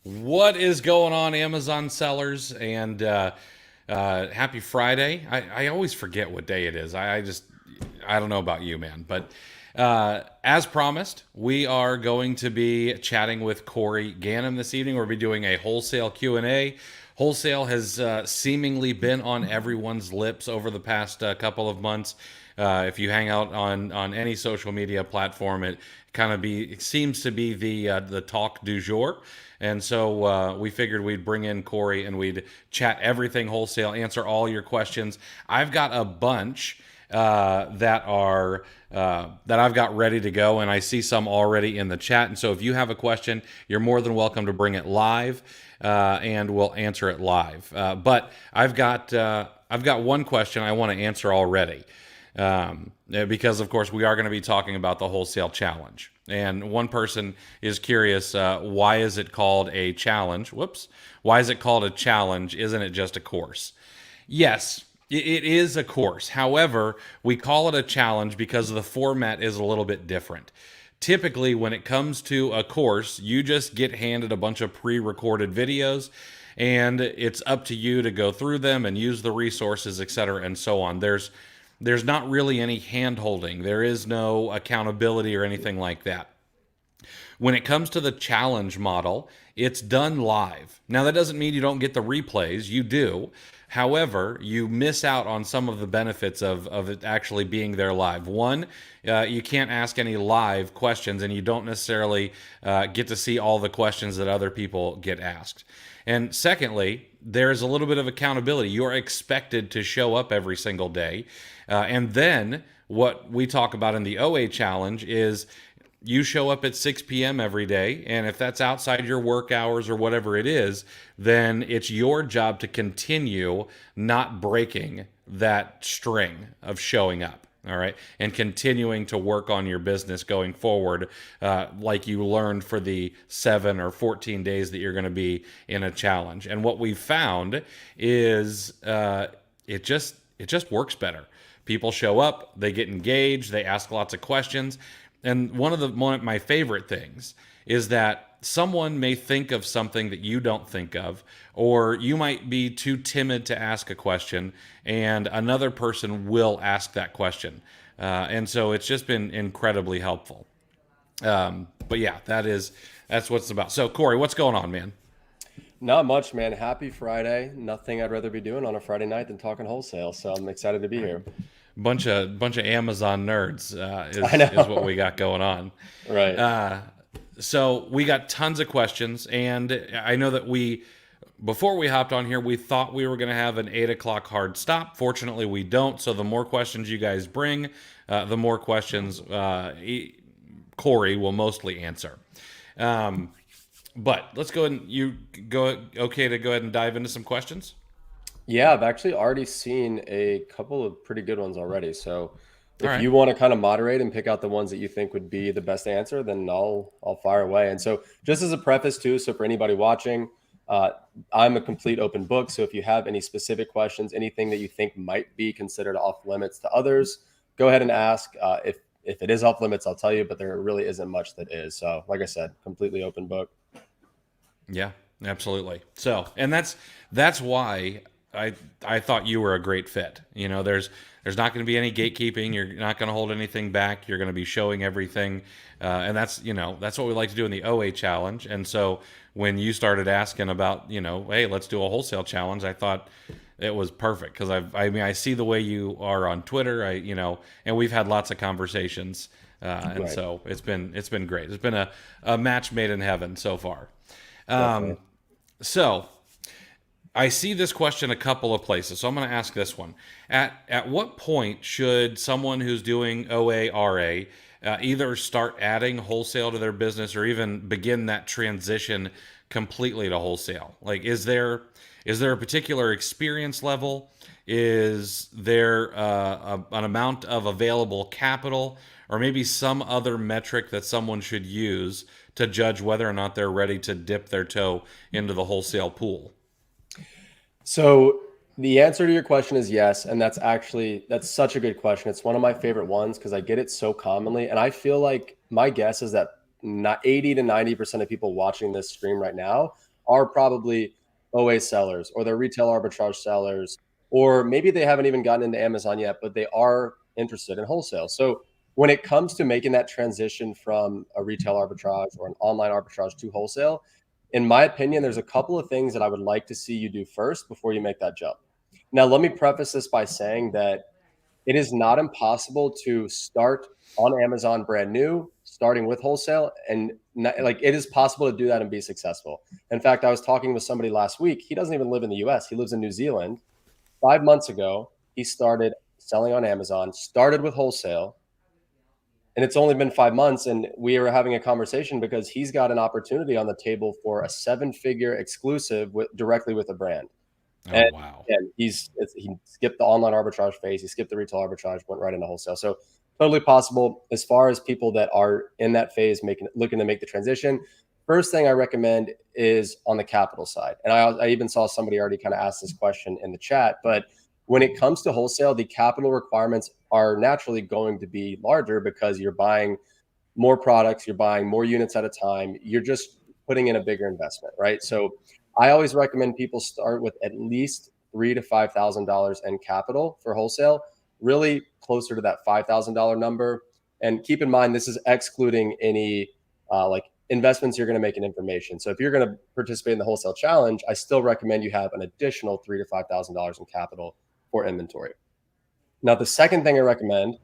What is going on, Amazon sellers? And happy Friday. I always forget what day it is. I don't know about you, man. But as promised, we are going to be chatting with Corey Ganim this evening. We'll be doing a wholesale Q&A. Wholesale has seemingly been on everyone's lips over the past couple of months. If you hang out on any social media platform, it seems to be the talk du jour. And so we figured we'd bring in Corey and we'd chat everything wholesale, answer all your questions. I've got a bunch that I've got ready to go, and I see some already in the chat. And so if you have a question, you're more than welcome to bring it live, and we'll answer it live. But I've got one question I want to answer already. Because of course we are going to be talking about the wholesale challenge, and one person is curious, why is it called a challenge? Why is it called a challenge? Isn't it just a course? Yes, it is a course. However, we call it a challenge because the format is a little bit different. Typically, when it comes to a course, you just get handed a bunch of pre-recorded videos, and it's up to you to go through them and use the resources, etc., and so on. There's not really any hand-holding. There is no accountability or anything like that. When it comes to the challenge model, it's done live. Now, that doesn't mean you don't get the replays. You do. However, you miss out on some of the benefits of it actually being there live. One, you can't ask any live questions, and you don't necessarily get to see all the questions that other people get asked. And secondly, there's a little bit of accountability. You are expected to show up every single day. And then what we talk about in the OA challenge is you show up at 6 p.m. every day, and if that's outside your work hours or whatever it is, then it's your job to continue not breaking that string of showing up. All right, and continuing to work on your business going forward, like you learned for the 7 or 14 days that you're going to be in a challenge. And what we found is it just works better. People show up, they get engaged, they ask lots of questions, and one of my favorite things is that someone may think of something that you don't think of, or you might be too timid to ask a question, and another person will ask that question. And so it's just been incredibly helpful. But yeah, that's what it's about. So Corey, what's going on, man? Not much, man. Happy Friday. Nothing I'd rather be doing on a Friday night than talking wholesale. So I'm excited to be here. Bunch of Amazon nerds is what we got going on. Right. So we got tons of questions, and I know that before we hopped on here, we thought we were going to have an 8 o'clock hard stop. Fortunately, we don't. So the more questions you guys bring, the more questions Corey will mostly answer. But let's go ahead and okay to go ahead and dive into some questions? Yeah, I've actually already seen a couple of pretty good ones already. So if you right. want to kind of moderate and pick out the ones that you think would be the best answer, then I'll fire away. And so just as a preface too, so for anybody watching, I'm a complete open book. So if you have any specific questions, anything that you think might be considered off limits to others, go ahead and ask. If it is off limits, I'll tell you, but there really isn't much that is. So like I said, completely open book. Yeah, absolutely. So, and that's why I thought you were a great fit. You know, there's not going to be any gatekeeping. You're not going to hold anything back. You're going to be showing everything. And that's what we like to do in the OA challenge. And so when you started asking about, hey, let's do a wholesale challenge, I thought it was perfect because I see the way you are on Twitter, and we've had lots of conversations. And right. So it's been great. It's been a match made in heaven so far. So I see this question a couple of places, so I'm going to ask this one. At what point should someone who's doing OA, RA either start adding wholesale to their business or even begin that transition completely to wholesale? Like, is there a particular experience level? Is there an amount of available capital, or maybe some other metric that someone should use to judge whether or not they're ready to dip their toe into the wholesale pool? So The answer to your question is yes, and that's such a good question. It's one of my favorite ones because I get it so commonly, and I feel like my guess is that not 80 to 90% of people watching this stream right now are probably OA sellers or they're retail arbitrage sellers, or maybe they haven't even gotten into Amazon yet, but they are interested in wholesale. So when it comes to making that transition from a retail arbitrage or an online arbitrage to wholesale, in my opinion, there's a couple of things that I would like to see you do first before you make that jump. Now, let me preface this by saying that it is not impossible to start on Amazon brand new, starting with wholesale, and not, like it is possible to do that and be successful. In fact, I was talking with somebody last week. He doesn't even live in the US. He lives in New Zealand. 5 months ago, he started selling on Amazon, started with wholesale, and it's only been 5 months. And we were having a conversation because he's got an opportunity on the table for a seven-figure exclusive directly with a brand. Oh, And wow. he skipped the online arbitrage phase. He skipped the retail arbitrage, went right into wholesale. So totally possible. As far as people that are in that phase, looking to make the transition, first thing I recommend is on the capital side. And I even saw somebody already kind of ask this question in the chat. But when it comes to wholesale, the capital requirements are naturally going to be larger because you're buying more products, you're buying more units at a time. You're just putting in a bigger investment, right? So I always recommend people start with at least $3,000 to $5,000 in capital for wholesale, really closer to that $5,000 number. And keep in mind, this is excluding any like investments you're going to make in information. So if you're going to participate in the wholesale challenge, I still recommend you have an additional $3,000 to $5,000 in capital for inventory. Now, the second thing I recommend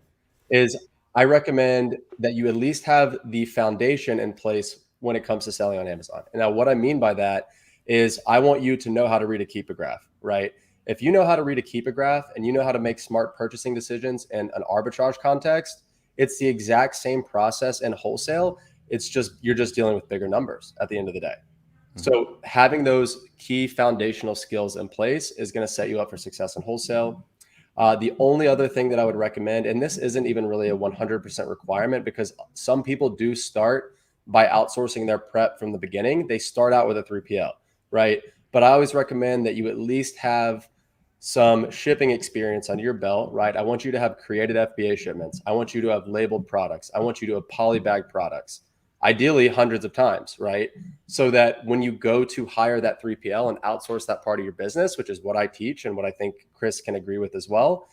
is I recommend that you at least have the foundation in place when it comes to selling on Amazon. And now what I mean by that is I want you to know how to read a keeper graph, right? If you know how to read a keeper graph and you know how to make smart purchasing decisions in an arbitrage context, it's the exact same process in wholesale. It's just you're just dealing with bigger numbers at the end of the day. So having those key foundational skills in place is going to set you up for success in wholesale. The only other thing that I would recommend, and this isn't even really a 100% requirement because some people do start by outsourcing their prep from the beginning. They start out with a 3PL, right? But I always recommend that you at least have some shipping experience under your belt, right? I want you to have created FBA shipments. I want you to have labeled products. I want you to have polybagged products, ideally hundreds of times, right? So that when you go to hire that 3PL and outsource that part of your business, which is what I teach and what I think Chris can agree with as well,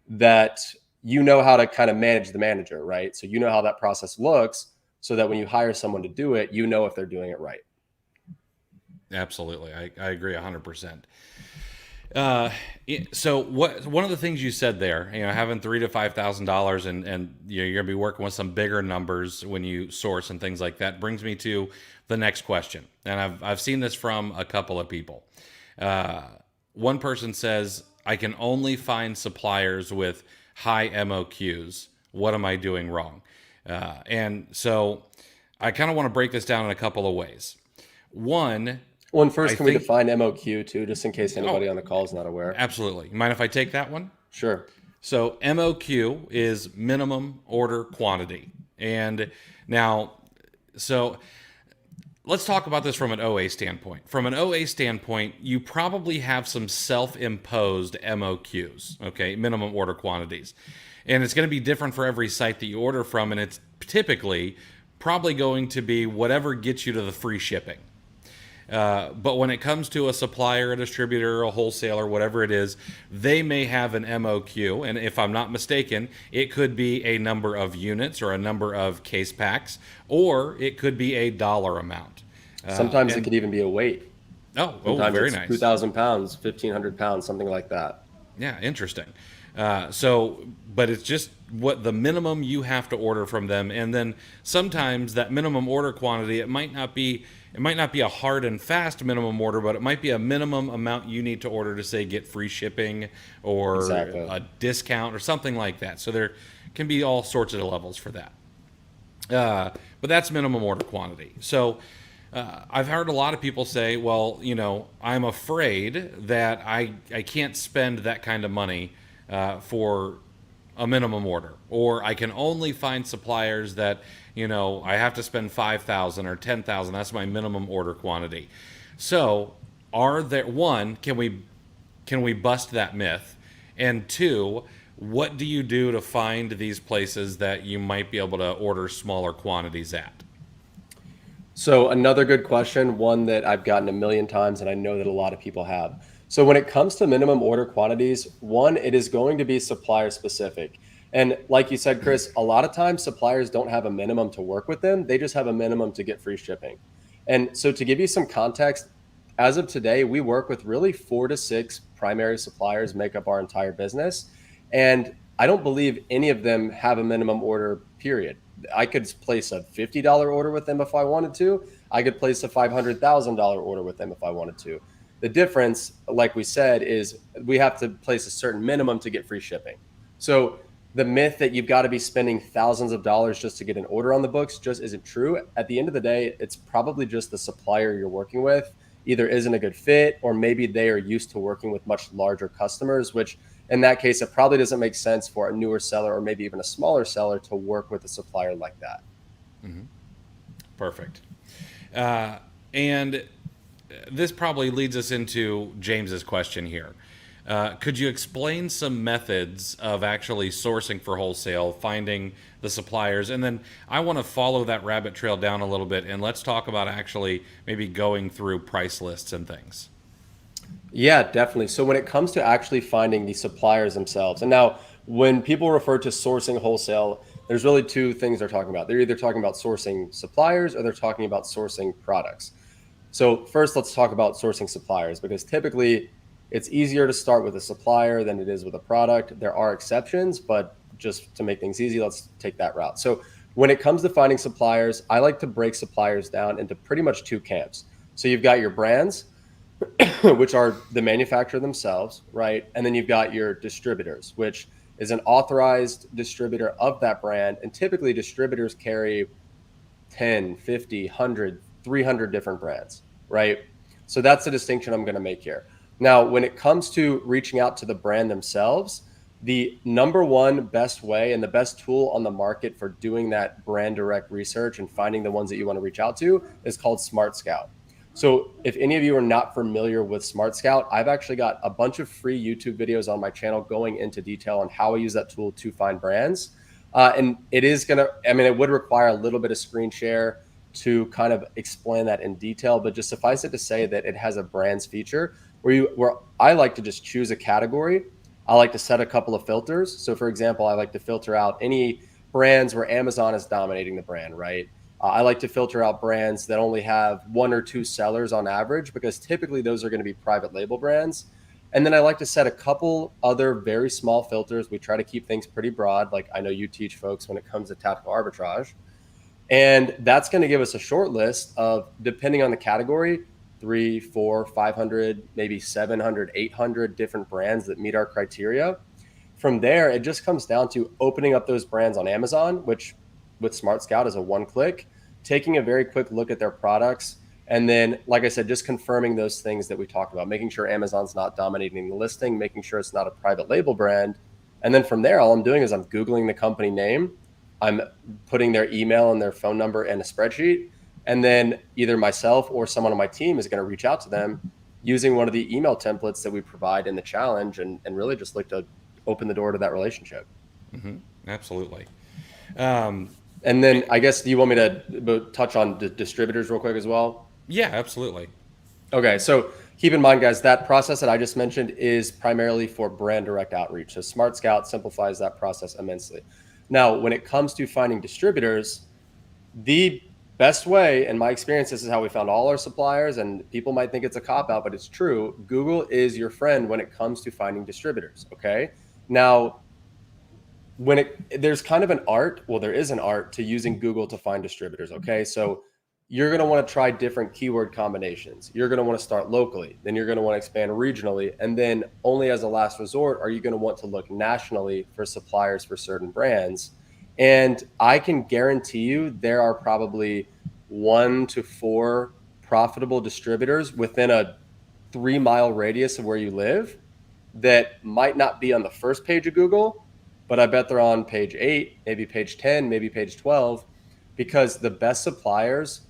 that you know how to kind of manage the manager, right? So you know how that process looks so that when you hire someone to do it, you know if they're doing it right. Absolutely. I agree 100%. So one of the things you said there, having $3,000 to $5,000 and you're going to be working with some bigger numbers when you source and things like that brings me to the next question. And I've seen this from a couple of people. One person says, I can only find suppliers with high MOQs. What am I doing wrong? And so I kind of want to break this down in a couple of ways. One, Well, and first, can we define MOQ too, just in case anybody on the call is not aware? Absolutely. You mind if I take that one? Sure. So MOQ is minimum order quantity. And now, so let's talk about this from an OA standpoint. From an OA standpoint, you probably have some self-imposed MOQs, okay, minimum order quantities. And it's going to be different for every site that you order from, and it's typically probably going to be whatever gets you to the free shipping. But when it comes to a supplier, a distributor, a wholesaler, whatever it is, they may have an MOQ. And if I'm not mistaken, it could be a number of units or a number of case packs, or it could be a dollar amount. Sometimes it could even be a weight. Sometimes very nice. 2,000 pounds, 1,500 pounds, something like that. Yeah, interesting. But it's just what the minimum you have to order from them. And then sometimes that minimum order quantity, it might not be a hard and fast minimum order, but it might be a minimum amount you need to order to, say, get free shipping or a discount or something like that. So there can be all sorts of levels for that. But that's minimum order quantity. So I've heard a lot of people say, well, I'm afraid that I can't spend that kind of money for a minimum order, or I can only find suppliers that, I have to spend 5,000 or 10,000. That's my minimum order quantity. So can can we bust that myth? And two, what do you do to find these places that you might be able to order smaller quantities at? So another good question, one that I've gotten a million times, and I know that a lot of people have. So when it comes to minimum order quantities, one, it is going to be supplier specific. And like you said, Chris, a lot of times suppliers don't have a minimum to work with them. They just have a minimum to get free shipping. And so to give you some context, as of today, we work with really 4 to 6 primary suppliers make up our entire business. And I don't believe any of them have a minimum order, period. I could place a $50 order with them if I wanted to. I could place a $500,000 order with them if I wanted to. The difference, like we said, is we have to place a certain minimum to get free shipping. So the myth that you've got to be spending thousands of dollars just to get an order on the books just isn't true. At the end of the day, it's probably just the supplier you're working with either isn't a good fit, or maybe they are used to working with much larger customers, which in that case, it probably doesn't make sense for a newer seller or maybe even a smaller seller to work with a supplier like that. Perfect. And this probably leads us into James's question here. Could you explain some methods of actually sourcing for wholesale, finding the suppliers, and then I want to follow that rabbit trail down a little bit, and let's talk about actually maybe going through price lists and things. Yeah, definitely. So when it comes to actually finding the suppliers themselves, and now when people refer to sourcing wholesale, there's really two things they're talking about. They're either talking about sourcing suppliers or they're talking about sourcing products. So first, let's talk about sourcing suppliers, because typically it's easier to start with a supplier than it is with a product. There are exceptions, but just to make things easy, let's take that route. So when it comes to finding suppliers, I like to break suppliers down into pretty much two camps. So you've got your brands, which are the manufacturer themselves, right? And then you've got your distributors, which is an authorized distributor of that brand. And typically distributors carry 10, 50, 100, 300 different brands, right? So that's the distinction I'm going to make here. Now, when it comes to reaching out to the brand themselves, the number one best way and the best tool on the market for doing that brand direct research and finding the ones that you want to reach out to is called Smart Scout. So if any of you are not familiar with Smart Scout, I've actually got a bunch of free YouTube videos on my channel going into detail on how I use that tool to find brands. And it is going to, I mean, it would require a little bit of screen share to kind of explain that in detail, but just suffice it to say that it has a brands feature where I like to just choose a category. I like to set a couple of filters. So for example, I like to filter out any brands where Amazon is dominating the brand, right? I like to filter out brands that only have 1 or 2 sellers on average, because typically those are going to be private label brands. And then I like to set a couple other very small filters. We try to keep things pretty broad, like I know you teach folks when it comes to tactical arbitrage. And that's going to give us a short list of, depending on the category, 3, 4, 500, maybe 700, 800 different brands that meet our criteria. From there, it just comes down to opening up those brands on Amazon, which with Smart Scout is a one click, taking a very quick look at their products. And then, like I said, just confirming those things that we talked about, making sure Amazon's not dominating the listing, making sure it's not a private label brand. And then from there, all I'm doing is I'm Googling the company name. I'm putting their email and their phone number in a spreadsheet. And then either myself or someone on my team is going to reach out to them using one of the email templates that we provide in the challenge, and really just look to open the door to that relationship. Absolutely. And then I guess, do you want me to touch on the distributors real quick as well? Yeah, absolutely. Okay, so keep in mind, guys, that process that I just mentioned is primarily for brand direct outreach. So Smart Scout simplifies that process immensely. Now, when it comes to finding distributors, the best way, in my experience, this is how we found all our suppliers, and people might think it's a cop-out, but it's true. Google is your friend when it comes to finding distributors, okay? Now, there's kind of an art, well, there is an art to using Google to find distributors, okay? So you're going to want to try different keyword combinations. You're going to want to start locally, then you're going to want to expand regionally, and then only as a last resort are you going to want to look nationally for suppliers for certain brands. And I can guarantee you there are probably 1 to 4 profitable distributors within a 3-mile radius of where you live that might not be on the first page of Google, but I bet they're on page 8, maybe page 10, maybe page 12, because the best suppliers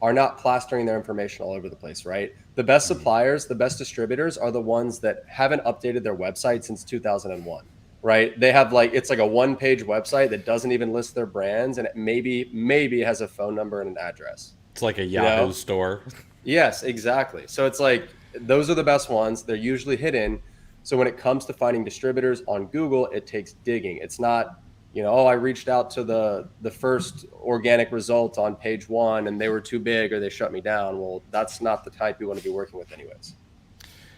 are not plastering their information all over the place, right? The best suppliers, the best distributors are the ones that haven't updated their website since 2001, right? They have like, it's like a one-page website that doesn't even list their brands, and it maybe has a phone number and an address, It's like a you Yahoo know? store. Yes, exactly. So it's like those are the best ones. They're usually hidden. So when it comes to finding distributors on Google, it takes digging. It's not, oh, I reached out to the first organic result on page one and they were too big or they shut me down. Well, that's not the type you want to be working with anyways.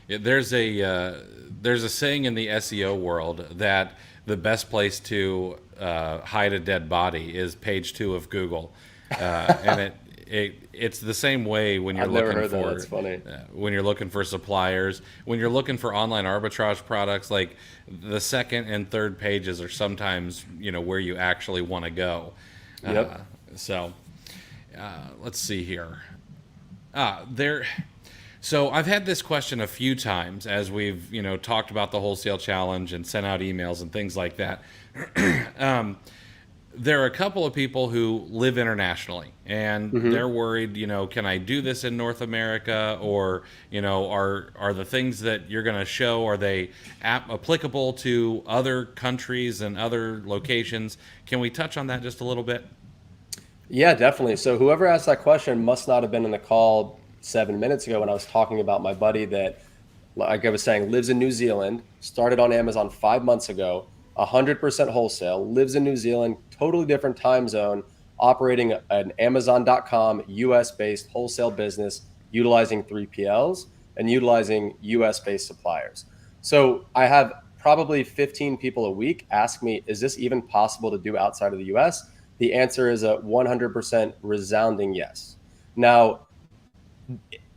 Yeah, there's a saying in the SEO world that the best place to hide a dead body is page 2 of Google, and it's the same way when you're I've never looking heard that. for That's funny. when you're looking for suppliers, when you're looking for online arbitrage products. Like the second and third pages are sometimes where you actually want to go. Yep. So let's see here. There. So I've had this question a few times as we've, talked about the wholesale challenge and sent out emails and things like that. There are a couple of people who live internationally and they're worried, can I do this in North America, or, are the things that you're going to show, are they applicable to other countries and other locations? Can we touch on that just a little bit? Yeah, definitely. So whoever asked that question must not have been in the call 7 minutes ago when I was talking about my buddy that, like I was saying, lives in New Zealand, started on Amazon 5 months ago, 100% wholesale, lives in New Zealand, totally different time zone, operating an Amazon.com US based wholesale business, utilizing 3PLs and utilizing US based suppliers. So I have probably 15 people a week ask me, is this even possible to do outside of the US? The answer is a 100% resounding yes. Now,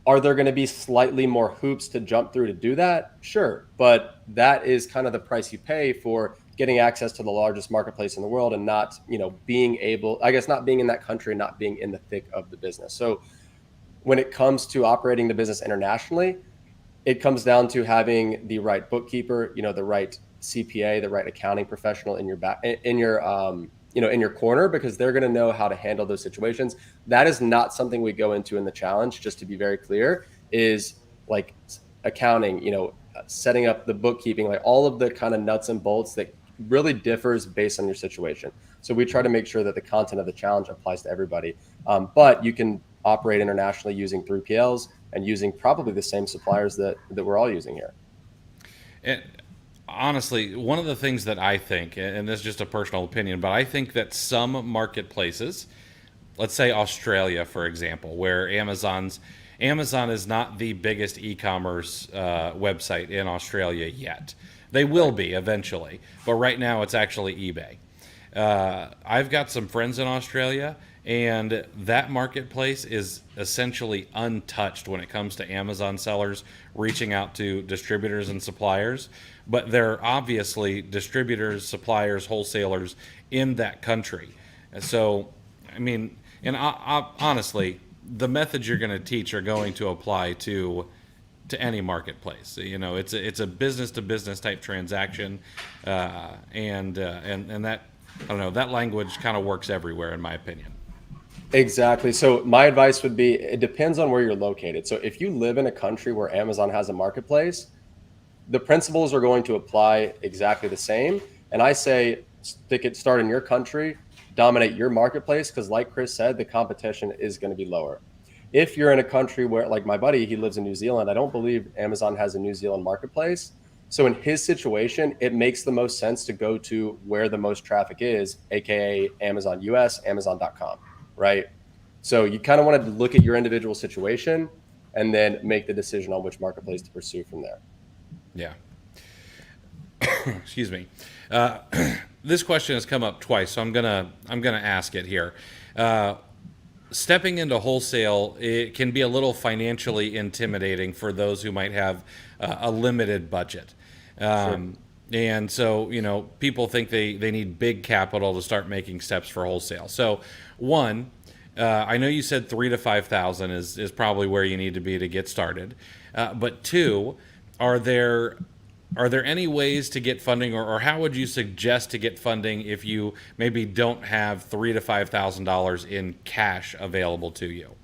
are there going to be slightly more hoops to jump through to do that? Sure. But that is kind of the price you pay for getting access to the largest marketplace in the world and not, being able, I guess, not being in that country, not being in the thick of the business. So when it comes to operating the business internationally, it comes down to having the right bookkeeper, the right CPA, the right accounting professional in your back, in your, in your corner, because they're going to know how to handle those situations. That is not something we go into in the challenge, just to be very clear, is like accounting, setting up the bookkeeping, like all of the kind of nuts and bolts that really differs based on your situation. So we try to make sure that the content of the challenge applies to everybody. But you can operate internationally using 3PLs and using probably the same suppliers that we're all using here. And honestly, one of the things that I think, and this is just a personal opinion, but I think that some marketplaces, let's say Australia, for example, where Amazon is not the biggest e-commerce website in Australia yet. They will be eventually, but right now it's actually eBay. I've got some friends in Australia, and that marketplace is essentially untouched when it comes to Amazon sellers reaching out to distributors and suppliers. But there are obviously distributors, suppliers, wholesalers in that country. So, I mean, and honestly, the methods you're going to teach are going to apply to any marketplace. It's a business to business type transaction, and that, I don't know, that language kind of works everywhere in my opinion. Exactly. So my advice would be, it depends on where you're located. So if you live in a country where Amazon has a marketplace, the principles are going to apply exactly the same. And I say, start in your country, dominate your marketplace, because like Chris said, the competition is going to be lower. If you're in a country where, like my buddy, he lives in New Zealand, I don't believe Amazon has a New Zealand marketplace. So in his situation, it makes the most sense to go to where the most traffic is, AKA Amazon US, Amazon.com, right? So you kind of want to look at your individual situation and then make the decision on which marketplace to pursue from there. Yeah. Excuse me. This question has come up twice, so I'm gonna ask it here. Stepping into wholesale, it can be a little financially intimidating for those who might have a limited budget. Sure. And so, people think they need big capital to start making steps for wholesale. So, one, I know you said 3,000 to 5,000 is probably where you need to be to get started. But two, are there any ways to get funding, or how would you suggest to get funding if you maybe don't have $3,000 to $5,000 in cash available to you?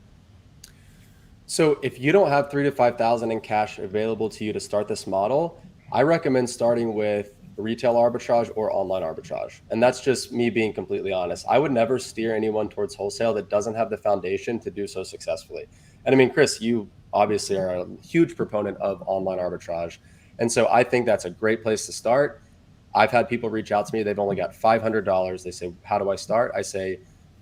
So if you don't have 3 to 5,000 in cash available to you to start this model, I recommend starting with retail arbitrage or online arbitrage. And that's just me being completely honest. I would never steer anyone towards wholesale that doesn't have the foundation to do so successfully. And I mean, Chris, you obviously are a huge proponent of online arbitrage. And so I think that's a great place to start. I've had people reach out to me. They've only got $500. They say, how do I start? I say,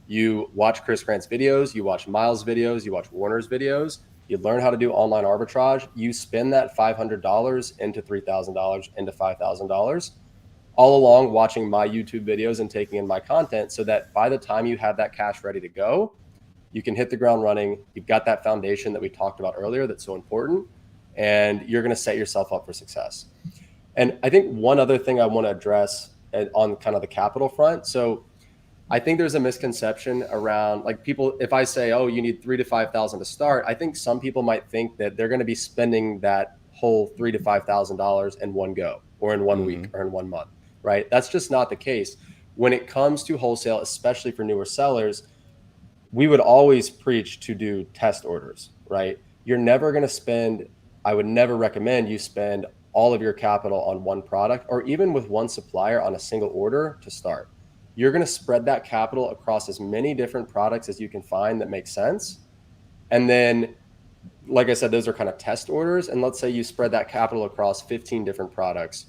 you watch Chris Grant's videos, you watch Miles' videos, you watch Warner's videos, you learn how to do online arbitrage, you spend that $500 into $3,000, into $5,000, all along watching my YouTube videos and taking in my content so that by the time you have that cash ready to go, you can hit the ground running. You've got that foundation that we talked about earlier that's so important, and you're going to set yourself up for success. And I think one other thing I want to address on kind of the capital front. So I think there's a misconception around like people, if I say, oh, you need 3 to 5,000 to start, I think some people might think that they're going to be spending that whole $3 to 5,000 in one go or in one week or in 1 month, right? That's just not the case. When it comes to wholesale, especially for newer sellers, we would always preach to do test orders, right? You're never going to spend, I would never recommend you spend all of your capital on one product or even with one supplier on a single order to start. You're going to spread that capital across as many different products as you can find that make sense. And then, like I said, those are kind of test orders. And let's say you spread that capital across 15 different products.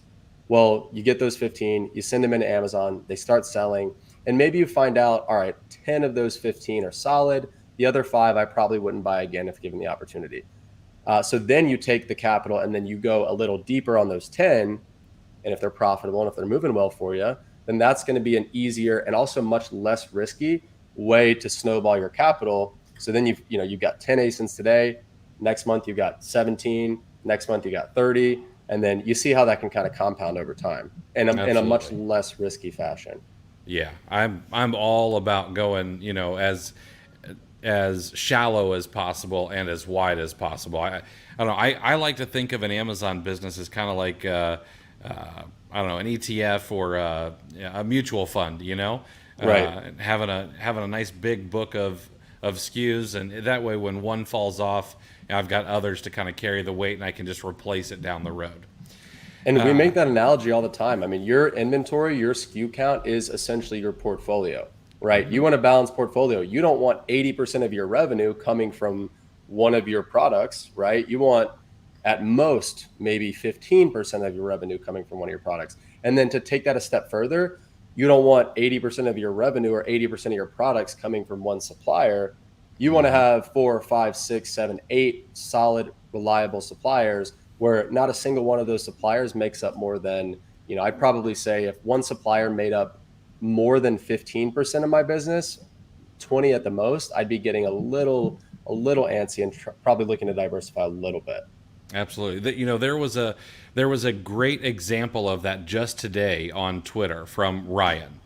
Well, you get those 15, you send them into Amazon, they start selling, and maybe you find out, all right, 10 of those 15 are solid. The other 5, I probably wouldn't buy again if given the opportunity. So then you take the capital and then you go a little deeper on those 10. And if they're profitable and if they're moving well for you, then that's going to be an easier and also much less risky way to snowball your capital. So then you've got 10 ASINs today. Next month you've got 17. Next month you got 30, and then you see how that can kind of compound over time in a much less risky fashion. Yeah, I'm all about going, as shallow as possible and as wide as possible. I don't know. I like to think of an Amazon business as kind of like I don't know, an ETF or a mutual fund, Right. having a nice big book of SKUs, and that way when one falls off, I've got others to kind of carry the weight, and I can just replace it down the road. And we make that analogy all the time. I mean, your inventory, your SKU count is essentially your portfolio, right? You want a balanced portfolio. You don't want 80% of your revenue coming from one of your products, right? You want at most maybe 15% of your revenue coming from one of your products. And then to take that a step further, you don't want 80% of your revenue or 80% of your products coming from one supplier. You want to have 4, 5, 6, 7, 8 solid, reliable suppliers where not a single one of those suppliers makes up more than, I'd probably say if one supplier made up more than 15% of my business, 20 at the most, I'd be getting a little antsy and probably looking to diversify a little bit. Absolutely. There was a great example of that just today on Twitter from Ryan.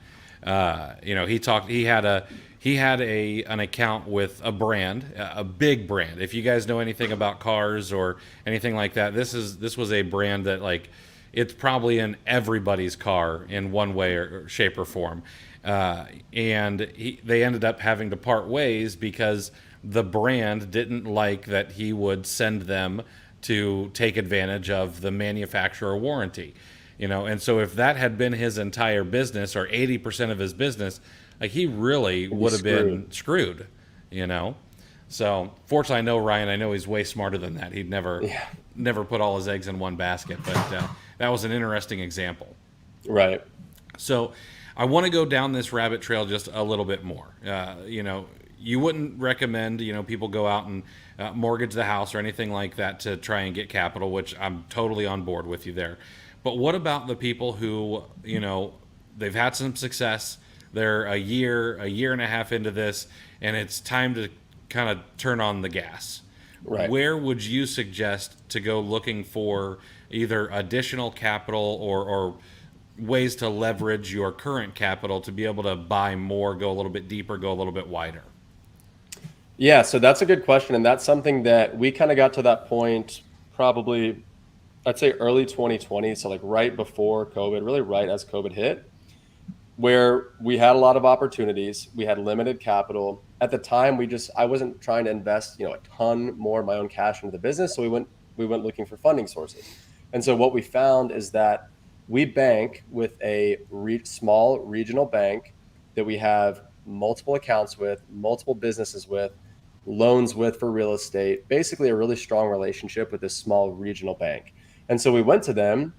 He had an account with a brand, a big brand. If you guys know anything about cars or anything like that, this was a brand that it's probably in everybody's car in one way or shape or form. And they ended up having to part ways because the brand didn't like that he would send them to take advantage of the manufacturer warranty, and so if that had been his entire business or 80% of his business, he really would have been screwed. So fortunately I know Ryan, I know he's way smarter than that. He'd never put all his eggs in one basket, but that was an interesting example. Right. So I want to go down this rabbit trail just a little bit more. You wouldn't recommend, people go out and mortgage the house or anything like that to try and get capital, which I'm totally on board with you there. But what about the people who, they've had some success, they're a year and a half into this, and it's time to kind of turn on the gas. Right. Where would you suggest to go looking for either additional capital or ways to leverage your current capital to be able to buy more, go a little bit deeper, go a little bit wider? Yeah, so that's a good question. And that's something that we kind of got to that point probably, I'd say early 2020. So right before COVID, really right as COVID hit. where we had a lot of opportunities. We had limited capital. At the time, I wasn't trying to invest, a ton more of my own cash into the business. So we went looking for funding sources. And so what we found is that we bank with a small regional bank that we have multiple accounts with, multiple businesses with, loans with for real estate, basically a really strong relationship with this small regional bank. And so we went to them.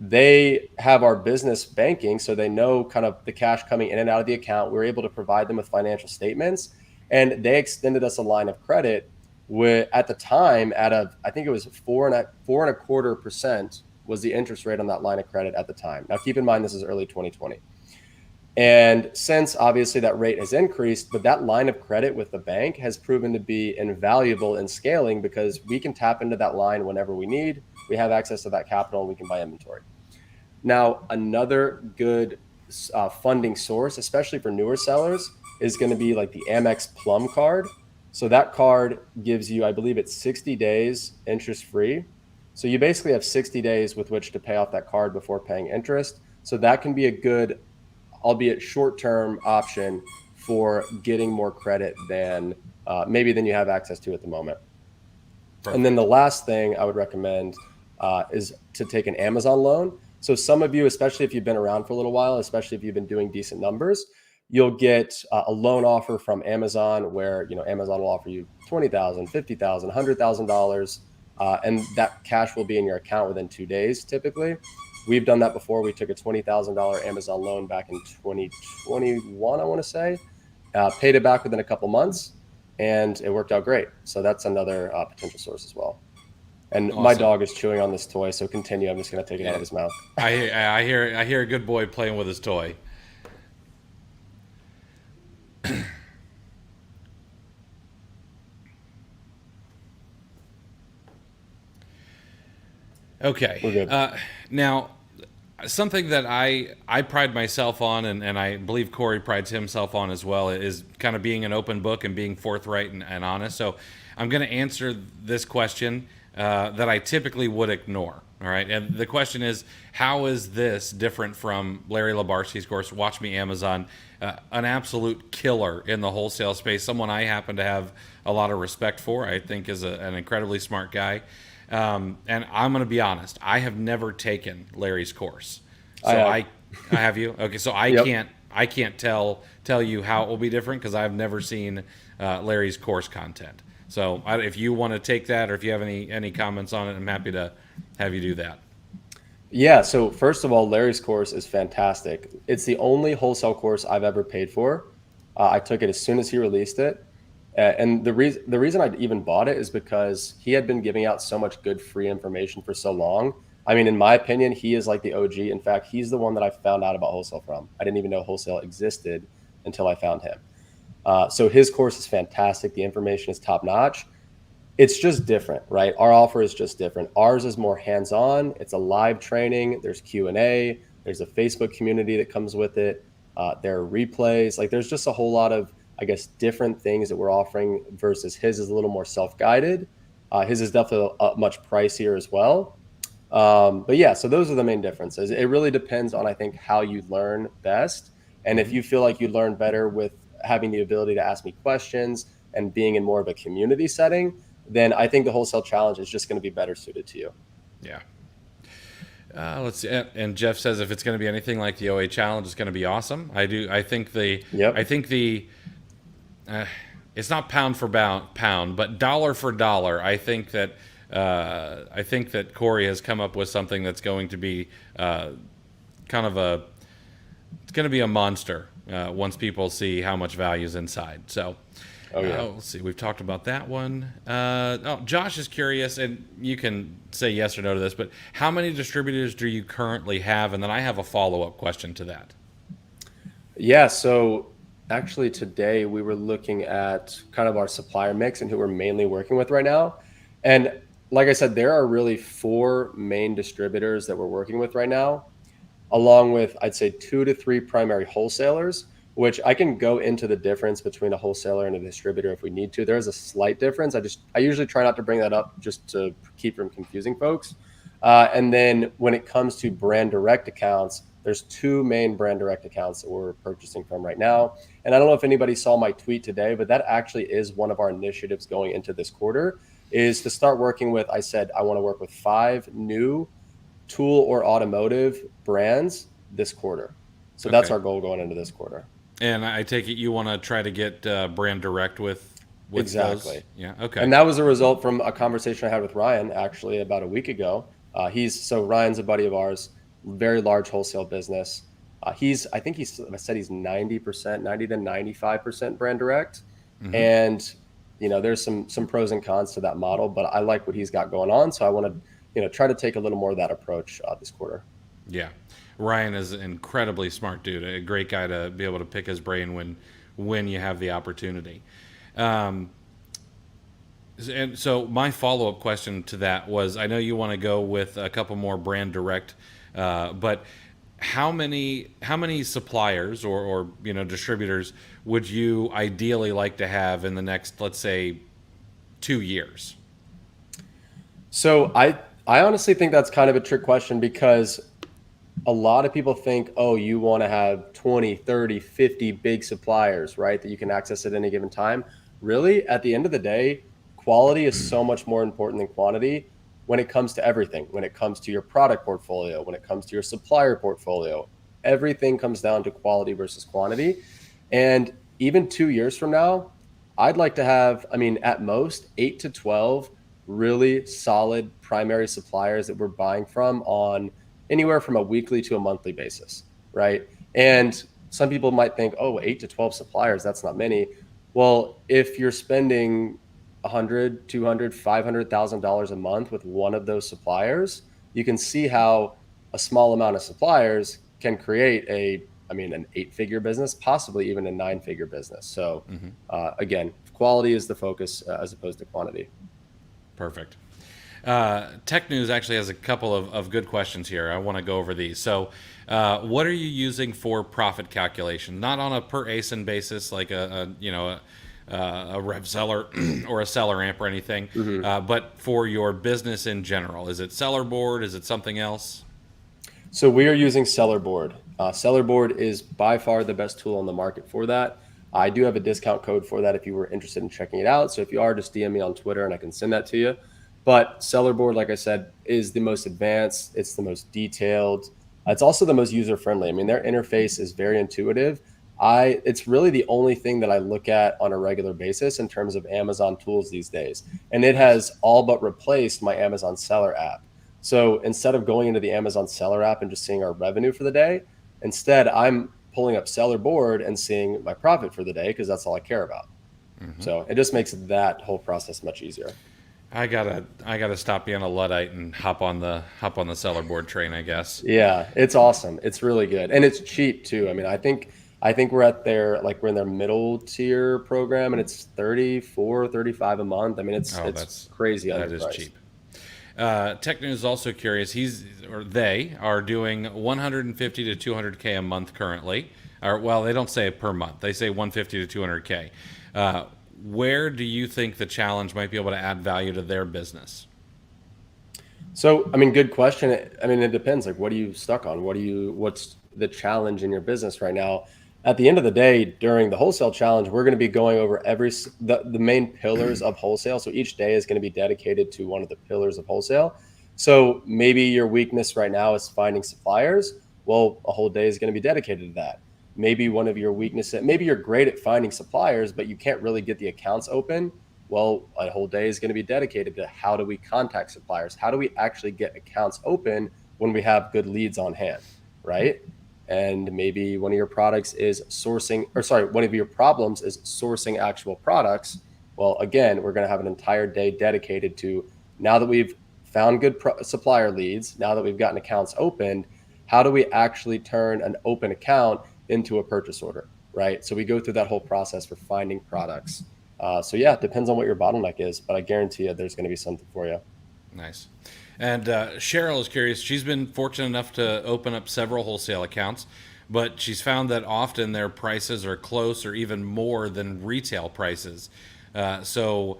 They have our business banking, so they know kind of the cash coming in and out of the account. We were able to provide them with financial statements, and they extended us a line of credit with, at the time, I think it was 4.25% was the interest rate on that line of credit at the time. Now, keep in mind, this is early 2020. And since obviously that rate has increased, but that line of credit with the bank has proven to be invaluable in scaling because we can tap into that line whenever we need. We have access to that capital and we can buy inventory. Now, another good funding source, especially for newer sellers, is going to be like the Amex Plum card. So that card gives you, I believe it's 60 days interest free. So you basically have 60 days with which to pay off that card before paying interest. So that can be a good, albeit short-term option for getting more credit than maybe than you have access to at the moment. Perfect. And then the last thing I would recommend is to take an Amazon loan. So some of you, especially if you've been around for a little while, especially if you've been doing decent numbers, you'll get a loan offer from Amazon where, Amazon will offer you $20,000, $50,000, $100,000, and that cash will be in your account within 2 days, typically. We've done that before. We took a $20,000 Amazon loan back in 2021, I want to say, paid it back within a couple months, and it worked out great. So that's another potential source as well. And awesome. My dog is chewing on this toy, so continue. I'm just going to take it out of his mouth. I hear a good boy playing with his toy. Okay. We're good. Now, something that I pride myself on, and I believe Corey prides himself on as well, is kind of being an open book and being forthright and honest. So I'm going to answer this question that I typically would ignore. All right. And the question is, how is this different from Larry Labarsky's course, Watch Me Amazon, an absolute killer in the wholesale space, someone I happen to have a lot of respect for, I think is an incredibly smart guy. And I'm going to be honest, I have never taken Larry's course. So I have you? Okay. So I can't tell you how it will be different because I've never seen Larry's course content. So if you want to take that, or if you have any comments on it, I'm happy to have you do that. Yeah. So first of all, Larry's course is fantastic. It's the only wholesale course I've ever paid for. I took it as soon as he released it. And the reason I even bought it is because he had been giving out so much good free information for so long. I mean, in my opinion, he is like the OG. In fact, he's the one that I found out about wholesale from. I didn't even know wholesale existed until I found him. So his course is fantastic. The information is top notch. It's just different, right? Our offer is just different. Ours is more hands-on. It's a live training. There's Q&A. There's a Facebook community that comes with it. There are replays. Like there's just a whole lot of, I guess, different things that we're offering versus his is a little more self-guided. His is definitely much pricier as well. But yeah, so those are the main differences. It really depends on, I think, how you learn best. And if you feel like you learn better with having the ability to ask me questions and being in more of a community setting, then I think the wholesale challenge is just going to be better suited to you. Yeah. Let's see. And Jeff says if it's going to be anything like the OA challenge, it's going to be awesome. I think it's not pound for pound, but dollar for dollar. I think that Corey has come up with something that's going to be it's going to be a monster once people see how much value is inside. So, let's see. We've talked about that one. Josh is curious, and you can say yes or no to this, but how many distributors do you currently have? And then I have a follow-up question to that. Yeah. So actually today we were looking at kind of our supplier mix and who we're mainly working with right now. And like I said, there are really 4 main distributors that we're working with right now, along with, I'd say, 2 to 3 primary wholesalers, which I can go into the difference between a wholesaler and a distributor if we need to. There is a slight difference. I usually try not to bring that up just to keep from confusing folks. And then when it comes to brand direct accounts, there's two main brand direct accounts that we're purchasing from right now. And I don't know if anybody saw my tweet today, but that actually is one of our initiatives going into this quarter, is to start working with, I said, I want to work with 5 new tool or automotive brands this quarter. So that's our goal going into this quarter. And I take it you want to try to get brand direct with Exactly. those? Yeah. Okay. And that was a result from a conversation I had with Ryan actually about a week ago. Ryan's a buddy of ours, very large wholesale business. I think I said he's 90%, 90 to 95% brand direct. Mm-hmm. And, there's some pros and cons to that model, but I like what he's got going on. So I want to, try to take a little more of that approach this quarter. Yeah. Ryan is an incredibly smart dude, a great guy to be able to pick his brain when you have the opportunity. And so my follow-up question to that was, I know you want to go with a couple more brand direct, but how many suppliers or distributors would you ideally like to have in the next, let's say, 2 years? So I honestly think that's kind of a trick question, because a lot of people think, oh, you want to have 20, 30, 50 big suppliers, right, that you can access at any given time. Really, at the end of the day, quality is so much more important than quantity when it comes to everything. When it comes to your product portfolio, when it comes to your supplier portfolio, everything comes down to quality versus quantity. And even 2 years from now, I'd like to have, at most 8 to 12 really solid primary suppliers that we're buying from on anywhere from a weekly to a monthly basis, right? And some people might think, oh, 8 to 12 suppliers, that's not many. Well, if you're spending $100, $200, $500,000 a month with one of those suppliers, you can see how a small amount of suppliers can create an 8-figure business, possibly even a 9-figure business. So again, quality is the focus as opposed to quantity. Perfect. Tech News actually has a couple of good questions here. I want to go over these. So what are you using for profit calculation? Not on a per ASIN basis, like a rev seller or a seller amp or anything, but for your business in general. Is it Seller Board? Is it something else? So we are using Seller Board. Seller Board is by far the best tool on the market for that. I do have a discount code for that if you were interested in checking it out. So if you are, just DM me on Twitter and I can send that to you. But Seller Board, like I said, is the most advanced. It's the most detailed. It's also the most user-friendly. Their interface is very intuitive. It's really the only thing that I look at on a regular basis in terms of Amazon tools these days. And it has all but replaced my Amazon Seller app. So instead of going into the Amazon Seller app and just seeing our revenue for the day, instead I'm pulling up Seller Board and seeing my profit for the day, because that's all I care about. So it just makes that whole process much easier. I gotta stop being a Luddite and hop on the Seller Board train, I guess. Yeah, it's awesome. It's really good, and it's cheap too. I think we're we're in their middle tier program, and it's $34, $35 a month. It's crazy. That is cheap. Tech News is also curious. They are doing 150 to 200K a month currently. They don't say it per month. They say 150 to 200K. Where do you think the challenge might be able to add value to their business? So, good question. It depends. What are you stuck on? What's the challenge in your business right now? At the end of the day, during the wholesale challenge, we're going to be going over the main pillars of wholesale. So each day is going to be dedicated to one of the pillars of wholesale. So maybe your weakness right now is finding suppliers. Well, a whole day is going to be dedicated to that. Maybe one of your weaknesses, maybe you're great at finding suppliers, but you can't really get the accounts open. Well, a whole day is going to be dedicated to how do we contact suppliers? How do we actually get accounts open when we have good leads on hand, right? And maybe one of your problems is sourcing actual products. Well, again, we're going to have an entire day dedicated to, now that we've found good supplier leads, now that we've gotten accounts opened, how do we actually turn an open account into a purchase order, right? So we go through that whole process for finding products. It depends on what your bottleneck is, but I guarantee you there's going to be something for you. Nice. And Cheryl is curious. She's been fortunate enough to open up several wholesale accounts, but she's found that often their prices are close or even more than retail prices. So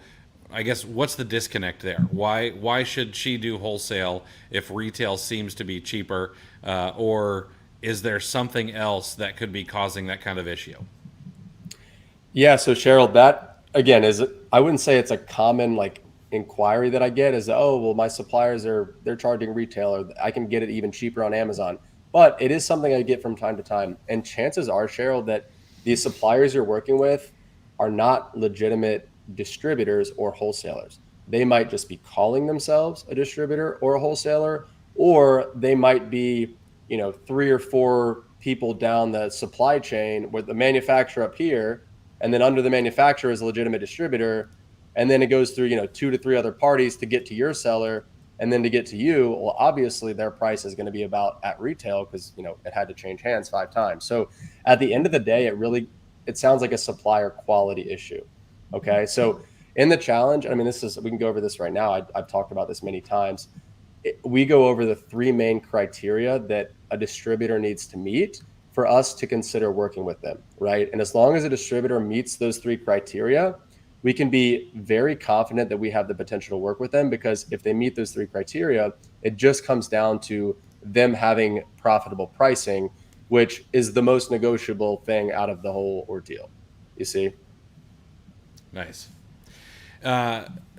I guess what's the disconnect there? Why should she do wholesale if retail seems to be cheaper? Or is there something else that could be causing that kind of issue? Yeah. So Cheryl, that again I wouldn't say it's a common like inquiry that I get is, oh, well, my suppliers they're charging retail, or I can get it even cheaper on Amazon. But it is something I get from time to time. And chances are, Cheryl, that these suppliers you're working with are not legitimate distributors or wholesalers. They might just be calling themselves a distributor or a wholesaler, or they might be, three or four people down the supply chain with the manufacturer up here, and then under the manufacturer is a legitimate distributor, and then it goes through, two to three other parties to get to your seller, and then to get to you. Well, obviously their price is going to be about at retail because it had to change hands 5 times. So at the end of the day, it sounds like a supplier quality issue. Okay, so in the challenge, I mean, we can go over this right now. I've talked about this many times. We go over the 3 main criteria that a distributor needs to meet for us to consider working with them, right? And as long as a distributor meets those 3 criteria, we can be very confident that we have the potential to work with them, because if they meet those 3 criteria, it just comes down to them having profitable pricing, which is the most negotiable thing out of the whole ordeal. You see? Nice.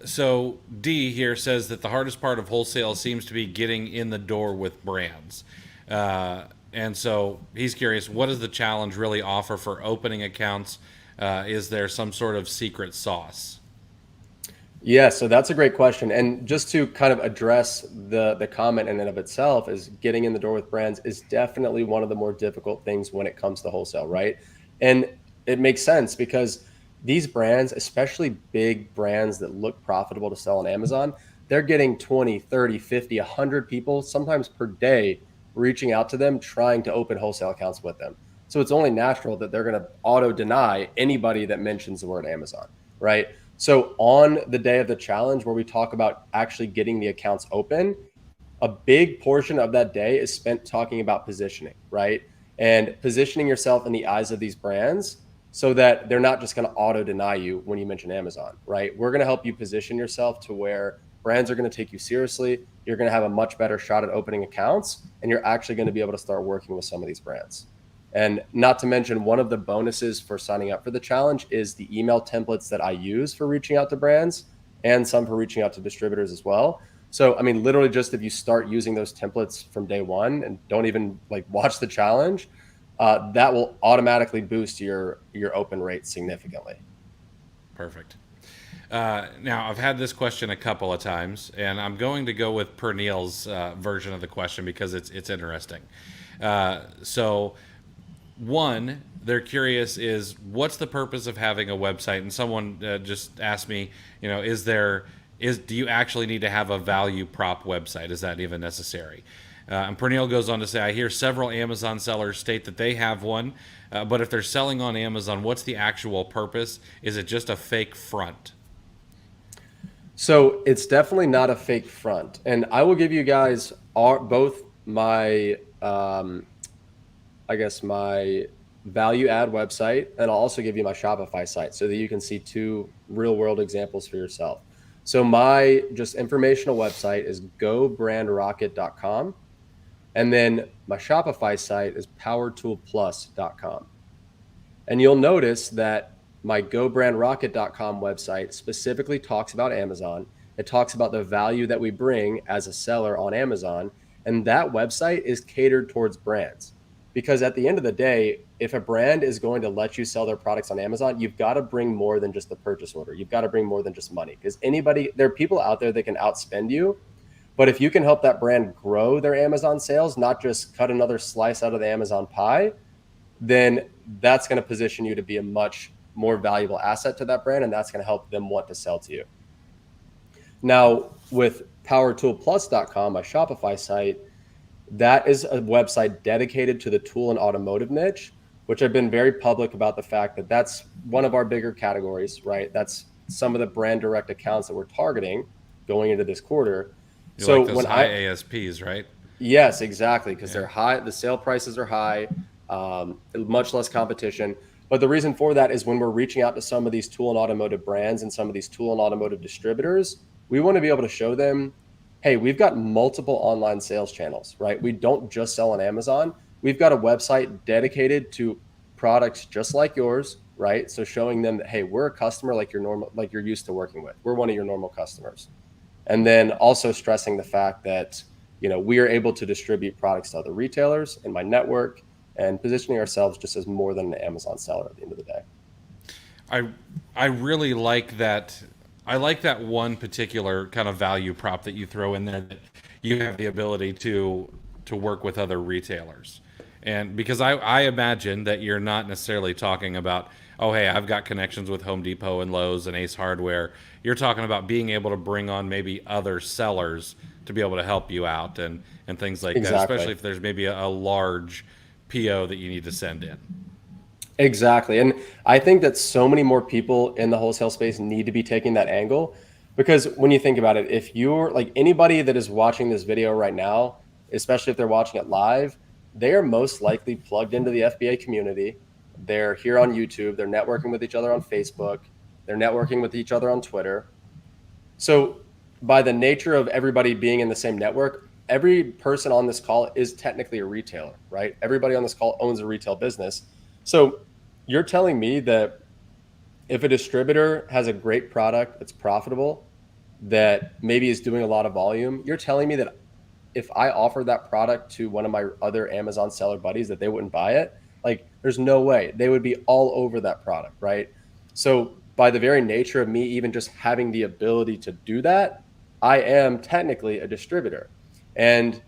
So D here says that the hardest part of wholesale seems to be getting in the door with brands. And so he's curious, what does the challenge really offer for opening accounts? Is there some sort of secret sauce? Yeah, so that's a great question. And just to kind of address the comment in and of itself, is getting in the door with brands is definitely one of the more difficult things when it comes to wholesale, right? And it makes sense because these brands, especially big brands that look profitable to sell on Amazon, they're getting 20, 30, 50, 100 people, sometimes per day, reaching out to them, trying to open wholesale accounts with them. So it's only natural that they're going to auto deny anybody that mentions the word Amazon, right? So on the day of the challenge where we talk about actually getting the accounts open, a big portion of that day is spent talking about positioning, right? And positioning yourself in the eyes of these brands so that they're not just going to auto deny you when you mention Amazon, right? We're going to help you position yourself to where brands are going to take you seriously. You're going to have a much better shot at opening accounts, and you're actually going to be able to start working with some of these brands. And not to mention, one of the bonuses for signing up for the challenge is the email templates that I use for reaching out to brands, and some for reaching out to distributors as well. So, I mean, literally just if you start using those templates from day one and don't even watch the challenge, that will automatically boost your open rate significantly. Perfect. Now, I've had this question a couple of times, and I'm going to go with Pernille's version of the question because it's interesting. So, one, they're curious is, what's the purpose of having a website? And someone just asked me, do you actually need to have a value prop website? Is that even necessary? And Pernille goes on to say, I hear several Amazon sellers state that they have one, but if they're selling on Amazon, what's the actual purpose? Is it just a fake front? So it's definitely not a fake front. And I will give you guys both my, my value add website, and I'll also give you my Shopify site so that you can see 2 real world examples for yourself. So my just informational website is gobrandrocket.com. And then my Shopify site is powertoolplus.com. And you'll notice that my gobrandrocket.com website specifically talks about Amazon. It talks about the value that we bring as a seller on Amazon. And that website is catered towards brands. Because at the end of the day, if a brand is going to let you sell their products on Amazon, you've got to bring more than just the purchase order. You've got to bring more than just money. Because there are people out there that can outspend you. But if you can help that brand grow their Amazon sales, not just cut another slice out of the Amazon pie, then that's going to position you to be a much more valuable asset to that brand, and that's going to help them want to sell to you. Now, with powertoolplus.com, my Shopify site, that is a website dedicated to the tool and automotive niche, which I've been very public about the fact that that's one of our bigger categories, right? That's some of the brand direct accounts that we're targeting going into this quarter. So like those high ASPs, right? Yes, exactly, because they're high. The sale prices are high, much less competition. But the reason for that is when we're reaching out to some of these tool and automotive brands and some of these tool and automotive distributors, we want to be able to show them, hey, we've got multiple online sales channels, right? We don't just sell on Amazon. we've got a website dedicated to products just like yours, right? So showing them that, hey, we're a customer like you're normal, like you're used to working with. We're one of your normal customers. And then also stressing the fact that, we are able to distribute products to other retailers in my network and positioning ourselves just as more than an Amazon seller at the end of the day. I really like that. I like that one particular kind of value prop that you throw in there, that you have the ability to work with other retailers. And because I imagine that you're not necessarily talking about, oh, hey, I've got connections with Home Depot and Lowe's and Ace Hardware. You're talking about being able to bring on maybe other sellers to be able to help you out and things like that, Exactly. especially if there's maybe a large PO that you need to send in. Exactly. And I think that so many more people in the wholesale space need to be taking that angle, because when you think about it, if you're like anybody that is watching this video right now, especially if they're watching it live, they are most likely plugged into the FBA community. They're here on YouTube, they're networking with each other on Facebook, they're networking with each other on Twitter. So, by the nature of everybody being in the same network, every person on this call is technically a retailer, right? Everybody on this call owns a retail business. So, you're telling me that if a distributor has a great product that's profitable, that maybe is doing a lot of volume, you're telling me that if I offered that product to one of my other Amazon seller buddies, that they wouldn't buy it? Like, there's no way. They would be all over that product, right? So by the very nature of me even just having the ability to do that, I am technically a distributor. And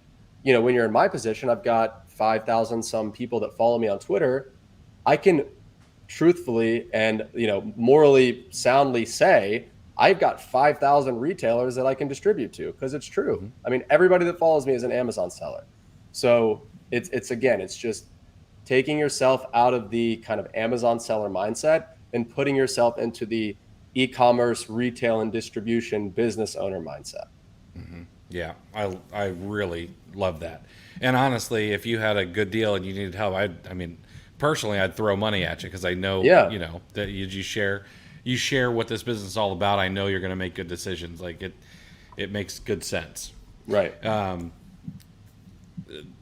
when you're in my position, I've got 5,000 some people that follow me on Twitter. I can truthfully and morally soundly say I've got 5,000 retailers that I can distribute to, because it's true. Mm-hmm. I mean, everybody that follows me is an Amazon seller. So it's just taking yourself out of the kind of Amazon seller mindset and putting yourself into the e-commerce, retail, and distribution business owner mindset. Mm-hmm. Yeah, I really love that. And honestly, if you had a good deal and you needed help, I mean, personally, I'd throw money at you, because I know, Yeah. that you share what this business is all about. I know you're going to make good decisions. Like it makes good sense. Right.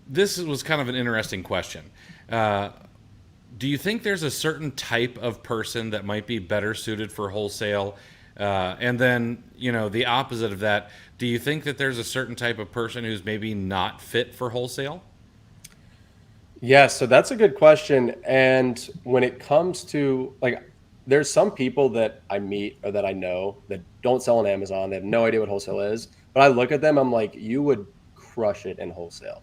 This was kind of an interesting question. Do you think there's a certain type of person that might be better suited for wholesale? And then, the opposite of that, do you think that there's a certain type of person who's maybe not fit for wholesale? Yeah, so that's a good question. And when it comes to there's some people that I meet or that I know that don't sell on Amazon. They have no idea what wholesale is. But I look at them, I'm like, you would crush it in wholesale,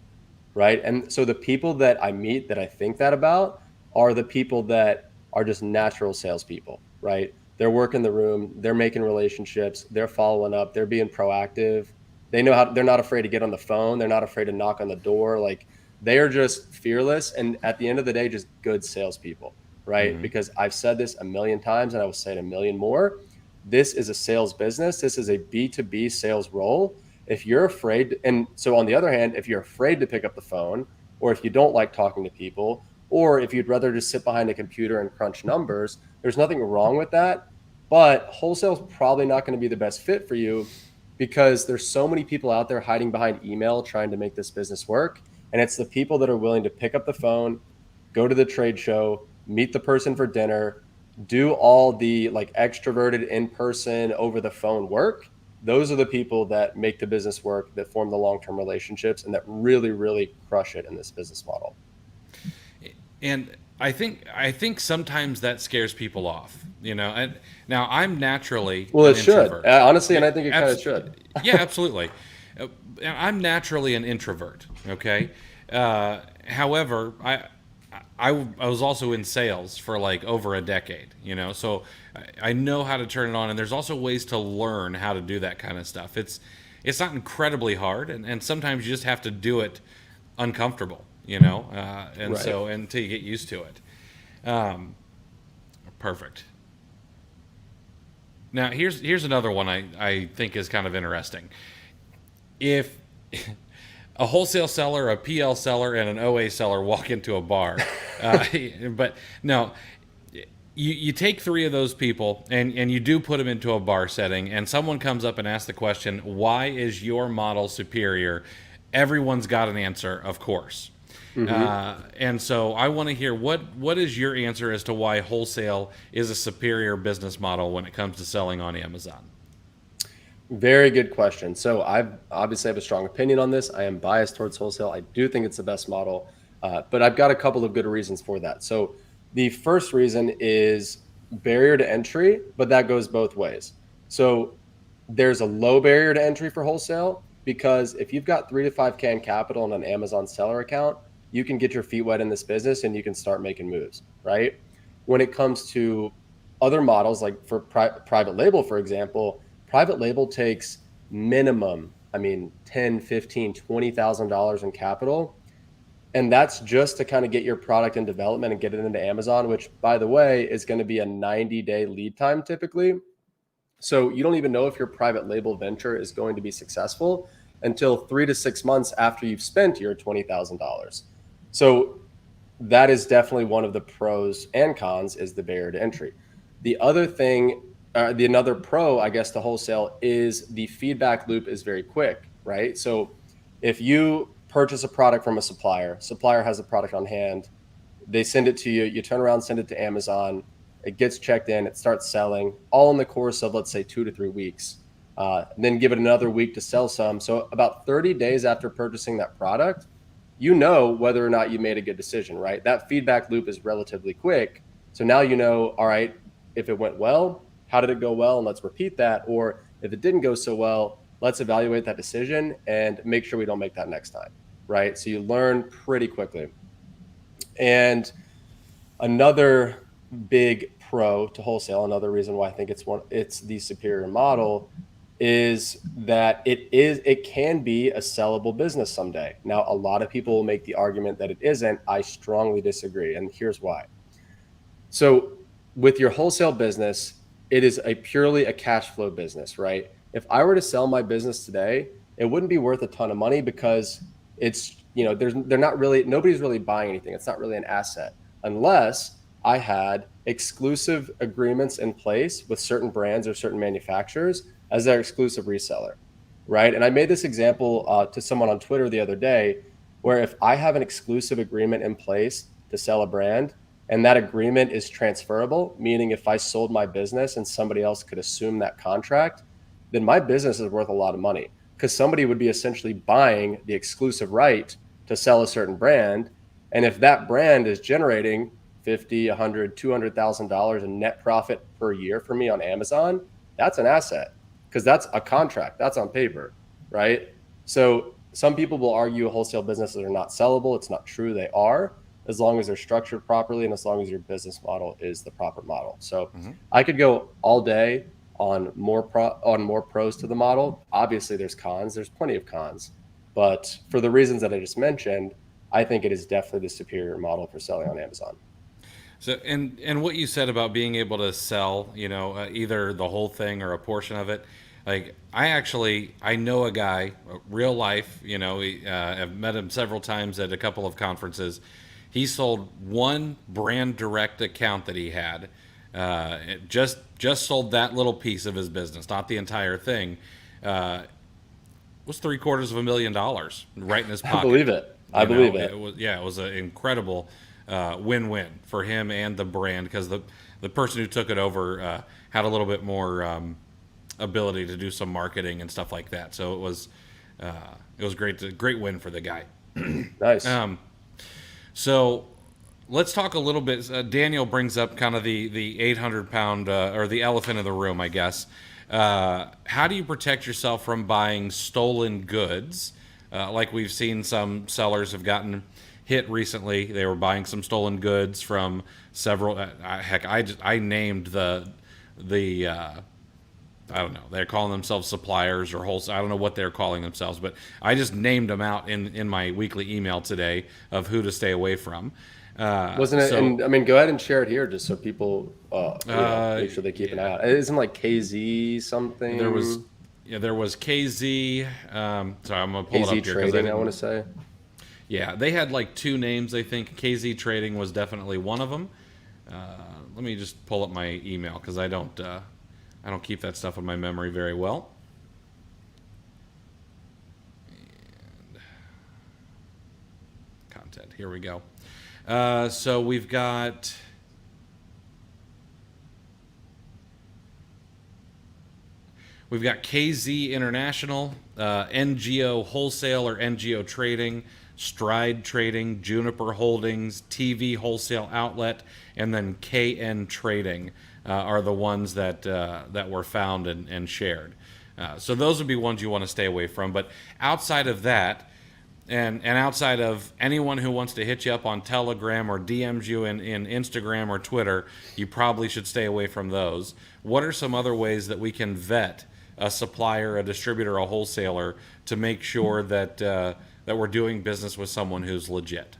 right? And so the people that I meet that I think that about are the people that are just natural salespeople, right? They're working the room, they're making relationships, they're following up, they're being proactive. They know how, they're not afraid to get on the phone, they're not afraid to knock on the door. Like, they are just fearless, and at the end of the day, just good salespeople, right? Mm-hmm. Because I've said this a million times and I will say it a million more. This is a sales business. This is a B2B sales role. If you're afraid, and so on the other hand, if you're afraid to pick up the phone, or if you don't like talking to people, or if you'd rather just sit behind a computer and crunch numbers, there's nothing wrong with that. But wholesale is probably not going to be the best fit for you, because there's so many people out there hiding behind email trying to make this business work. And it's the people that are willing to pick up the phone, go to the trade show, meet the person for dinner, do all the extroverted in-person over the phone work. Those are the people that make the business work, that form the long-term relationships, and that really, really crush it in this business model. And I think sometimes that scares people off, And now I'm naturally Well, an it should, introvert. honestly, and I think it kind of should. Yeah, absolutely. I'm naturally an introvert. Okay. However, I was also in sales for over a decade, so I know how to turn it on, and there's also ways to learn how to do that kind of stuff. It's not incredibly hard, and sometimes you just have to do it uncomfortable, and Right. so until you get used to it. Perfect. Now here's another one I think is kind of interesting. If a wholesale seller, a PL seller, and an OA seller walk into a bar, but no, you take three of those people and you do put them into a bar setting, and someone comes up and asks the question, why is your model superior? Everyone's got an answer, of course. And so I want to hear what is your answer as to why wholesale is a superior business model when it comes to selling on Amazon? Very good question. So I obviously have a strong opinion on this. I am biased towards wholesale. I do think it's the best model, but I've got a couple of good reasons for that. So the first reason is barrier to entry, but that goes both ways. So there's a low barrier to entry for wholesale because if you've got 3 to 5K in capital in an Amazon seller account, you can get your feet wet in this business and you can start making moves, right? When it comes to other models, like for private label, for example, private label takes minimum, I mean, 10, 15, $20,000 in capital. And that's just to kind of get your product in development and get it into Amazon, which, by the way, is going to be a 90-day lead time typically. So you don't even know if your private label venture is going to be successful until 3 to 6 months after you've spent your $20,000. So that is definitely one of the pros and cons, is the barrier to entry. The other thing, another pro, I guess, to wholesale is the feedback loop is very quick, right? So if you purchase a product from a supplier has a product on hand, they send it to you, you turn around, send it to Amazon, it gets checked in, it starts selling, all in the course of, let's say, 2 to 3 weeks. Then give it another week to sell some. So about 30 days after purchasing that product, you know whether or not you made a good decision, right? That feedback loop is relatively quick. So now you know, all right, if it went well, how did it go well? And let's repeat that. Or if it didn't go so well, let's evaluate that decision and make sure we don't make that next time, right? So you learn pretty quickly. And another big pro to wholesale, another reason why I think it's the superior model, is that it can be a sellable business someday. Now, a lot of people will make the argument that it isn't. I strongly disagree, and here's why. So with your wholesale business, it is purely a cash flow business, right? If I were to sell my business today, it wouldn't be worth a ton of money because it's, nobody's really buying anything. It's not really an asset unless I had exclusive agreements in place with certain brands or certain manufacturers as their exclusive reseller, right? And I made this example to someone on Twitter the other day, where if I have an exclusive agreement in place to sell a brand, and that agreement is transferable, meaning if I sold my business and somebody else could assume that contract, then my business is worth a lot of money because somebody would be essentially buying the exclusive right to sell a certain brand. And if that brand is generating $50, $100, $200,000 in net profit per year for me on Amazon, that's an asset because that's a contract, that's on paper, right? So some people will argue wholesale businesses are not sellable. It's not true. They are, as long as they're structured properly and as long as your business model is the proper model. So I could go all day on more pros to the model. Obviously, there's cons. There's plenty of cons. But for the reasons that I just mentioned, I think it is definitely the superior model for selling on Amazon. So, and what you said about being able to sell, either the whole thing or a portion of it, like I know a guy, real life, I've met him several times at a couple of conferences. He sold one brand direct account that he had. It just sold that little piece of his business, not the entire thing. Was $750,000 right in his pocket. I believe it. I believe it. It was an incredible win-win for him and the brand because the person who took it over had a little bit more ability to do some marketing and stuff like that. So it was great win for the guy. Nice. So let's talk a little bit. Daniel brings up kind of the 800-pound or the elephant in the room, I guess. How do you protect yourself from buying stolen goods? Like we've seen some sellers have gotten hit recently. They were buying some stolen goods from several. I named the I don't know. They're calling themselves suppliers or wholesale. I don't know what they're calling themselves, but I just named them out in my weekly email today of who to stay away from. Wasn't it? And I mean, go ahead and share it here just so people make sure they keep an eye out. It isn't like KZ something. There was KZ. Sorry, I'm gonna pull it up here. KZ Trading, I want to say. Yeah, they had like two names. I think KZ Trading was definitely one of them. Let me just pull up my email because I don't keep that stuff in my memory very well. And content. Here we go. So we've got KZ International, NGO Wholesale or NGO Trading, Stride Trading, Juniper Holdings, TV Wholesale Outlet, and then KN Trading are the ones that were found and shared. So those would be ones you want to stay away from. But outside of that, and outside of anyone who wants to hit you up on Telegram or DMs you in Instagram or Twitter, you probably should stay away from those. What are some other ways that we can vet a supplier, a distributor, a wholesaler to make sure that we're doing business with someone who's legit?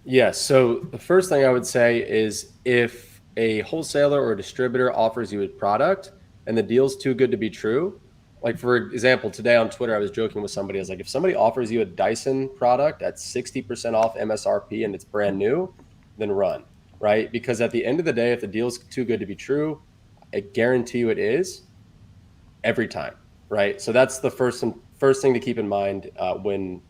Yes. So the first thing I would say is if a wholesaler or a distributor offers you a product and the deal's too good to be true, like for example, today on Twitter, I was joking with somebody. I was like, if somebody offers you a Dyson product at 60% off MSRP and it's brand new, then run, right? Because at the end of the day, if the deal's too good to be true, I guarantee you it is every time, right? So that's the first thing to keep in mind when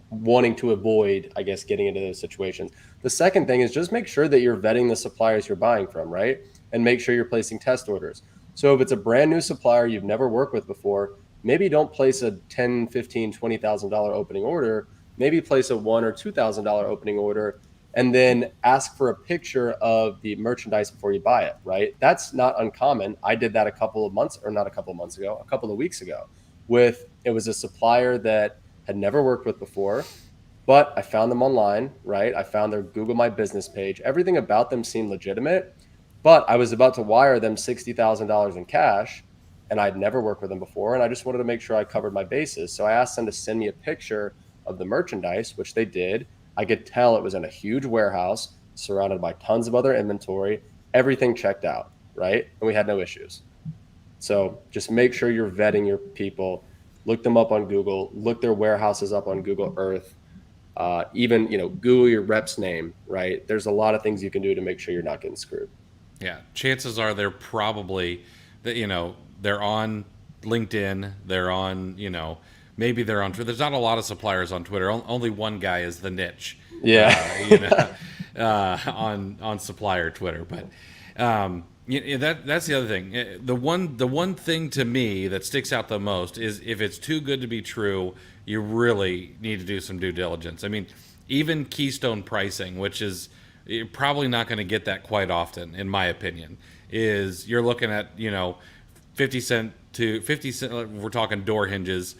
wanting to avoid, I guess, getting into those situations. The second thing is just make sure that you're vetting the suppliers you're buying from, right? And make sure you're placing test orders. So if it's a brand new supplier you've never worked with before, maybe don't place a $10, $15, $20,000 opening order. Maybe place a $1,000 or $2,000 opening order, and then ask for a picture of the merchandise before you buy it, right? That's not uncommon. I did that a couple of weeks ago it was a supplier that had never worked with before, but I found them online, right? I found their Google My Business page. Everything about them seemed legitimate, but I was about to wire them $60,000 in cash, and I'd never worked with them before, and I just wanted to make sure I covered my bases. So I asked them to send me a picture of the merchandise, which they did. I could tell it was in a huge warehouse surrounded by tons of other inventory. Everything checked out, right? And we had no issues. So just make sure you're vetting your people. Look them up on Google. Look their warehouses up on Google Earth. Even Google your rep's name, right? There's a lot of things you can do to make sure you're not getting screwed. Yeah, chances are they're probably that they're on LinkedIn, they're on maybe they're on Twitter. There's not a lot of suppliers on Twitter. Only one guy is the niche. Yeah. On supplier Twitter, but that's the other thing. The one thing to me that sticks out the most is if it's too good to be true, you really need to do some due diligence. I mean, even Keystone pricing, which is you're probably not going to get that quite often, in my opinion, is you're looking at 50 cent to 50 cent. We're talking door hinges.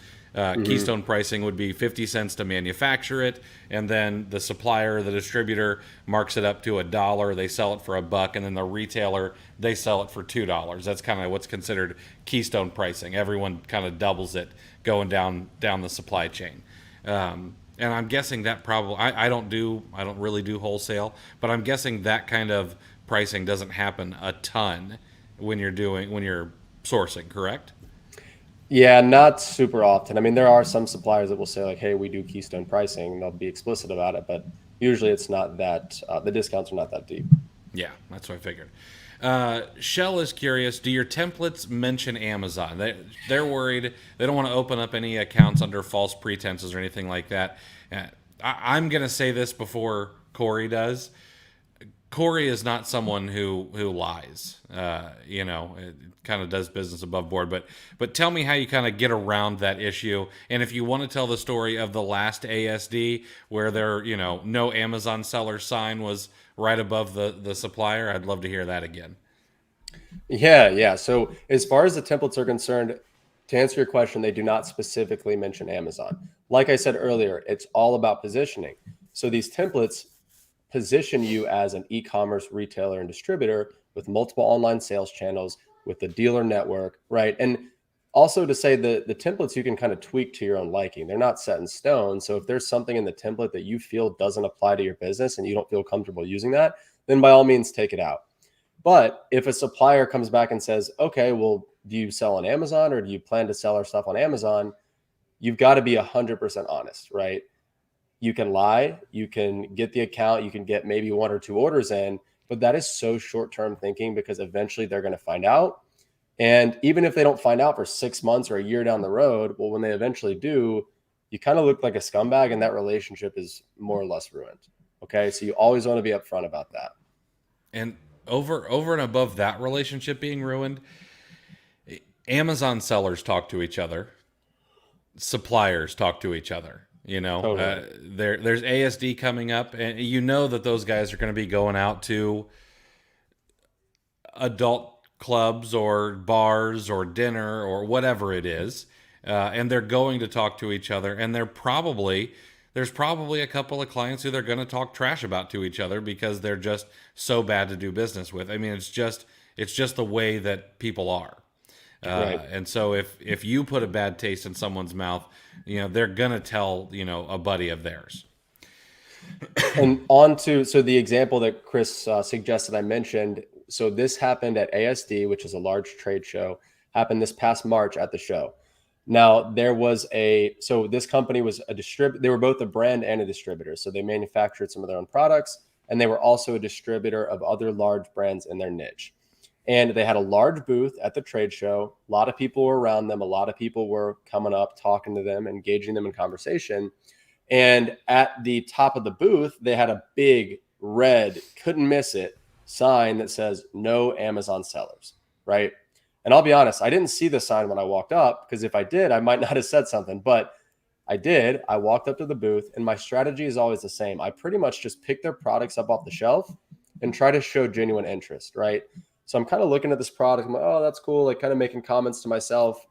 Keystone pricing would be 50 cents to manufacture it, and then the supplier, the distributor, marks it up to $1. They sell it for $1, and then the retailer, they sell it for $2. That's kind of what's considered Keystone pricing. Everyone kind of doubles it going down the supply chain. And I'm guessing that probably I don't really do wholesale, but I'm guessing that kind of pricing doesn't happen a ton when you're sourcing, correct? Yeah, not super often. I mean, there are some suppliers that will say like, hey, we do Keystone pricing, and they'll be explicit about it, but usually it's not that, the discounts are not that deep. Yeah, that's what I figured. Shell is curious, do your templates mention Amazon? They're worried. They don't want to open up any accounts under false pretenses or anything like that. I'm going to say this before Corey does. Corey is not someone who lies. It kind of does business above board. But tell me how you kind of get around that issue. And if you want to tell the story of the last ASD where no Amazon seller sign was right above the supplier, I'd love to hear that again. Yeah. So as far as the templates are concerned, to answer your question, they do not specifically mention Amazon. Like I said earlier, it's all about positioning. So these templates position you as an e-commerce retailer and distributor with multiple online sales channels, with the dealer network, right? And also to say the templates you can kind of tweak to your own liking. They're not set in stone. So if there's something in the template that you feel doesn't apply to your business and you don't feel comfortable using that, then by all means take it out. But if a supplier comes back and says, okay, well, do you sell on Amazon or do you plan to sell our stuff on Amazon? You've got to be 100% honest, right? You can lie, you can get the account, you can get maybe 1 or 2 orders in, but that is so short-term thinking because eventually they're going to find out. And even if they don't find out for 6 months or a year down the road, well, when they eventually do, you kind of look like a scumbag, and that relationship is more or less ruined. Okay. So you always want to be upfront about that. And over and above that relationship being ruined, Amazon sellers talk to each other, suppliers talk to each other. Totally. There's ASD coming up, and you know that those guys are going to be going out to adult clubs or bars or dinner or whatever it is, and they're going to talk to each other, and there's probably a couple of clients who they're going to talk trash about to each other because they're just so bad to do business with. I mean, it's just the way that people are. Right. And so if you put a bad taste in someone's mouth, they're gonna tell a buddy of theirs. And on to, so the example that Chris suggested I mentioned. So this happened at ASD, which is a large trade show, happened this past March at the show. Now so this company was a distributor. They were both a brand and a distributor. So they manufactured some of their own products, and they were also a distributor of other large brands in their niche. And they had a large booth at the trade show. A lot of people were around them. A lot of people were coming up, talking to them, engaging them in conversation. And at the top of the booth, they had a big red, couldn't miss it, sign that says no Amazon sellers, right? And I'll be honest, I didn't see the sign when I walked up, because if I did, I might not have said something, but I did. I walked up to the booth, and my strategy is always the same. I pretty much just pick their products up off the shelf and try to show genuine interest, right? So I'm kind of looking at this product. I'm like, oh, that's cool. Like, kind of making comments to myself.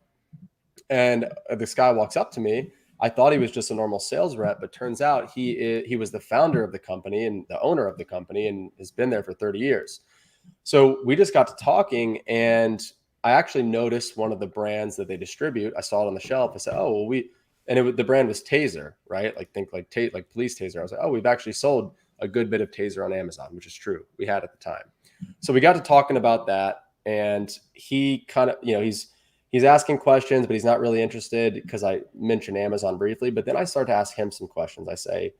And this guy walks up to me. I thought he was just a normal sales rep, but turns out he was the founder of the company and the owner of the company, and has been there for 30 years. So we just got to talking, and I actually noticed one of the brands that they distribute. I saw it on the shelf. I said, oh, well, the brand was Taser, right? Like, think like police Taser. I was like, oh, we've actually sold a good bit of Taser on Amazon, which is true. We had at the time. So we got to talking about that, and he kind of, he's asking questions, but he's not really interested because I mentioned Amazon briefly. But then I start to ask him some questions. I say,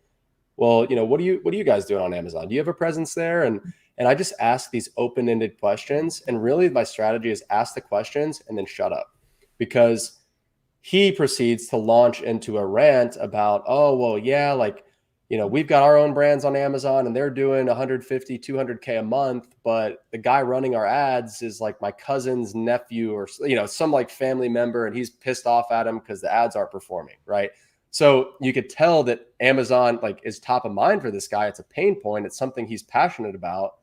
well, what are you guys doing on Amazon? Do you have a presence there? And I just ask these open-ended questions. And really my strategy is ask the questions and then shut up, because he proceeds to launch into a rant about, oh, well, yeah, like, we've got our own brands on Amazon and they're doing 150, 200K a month, but the guy running our ads is like my cousin's nephew or, some like family member, and he's pissed off at him because the ads aren't performing, right? So you could tell that Amazon like is top of mind for this guy. It's a pain point. It's something he's passionate about,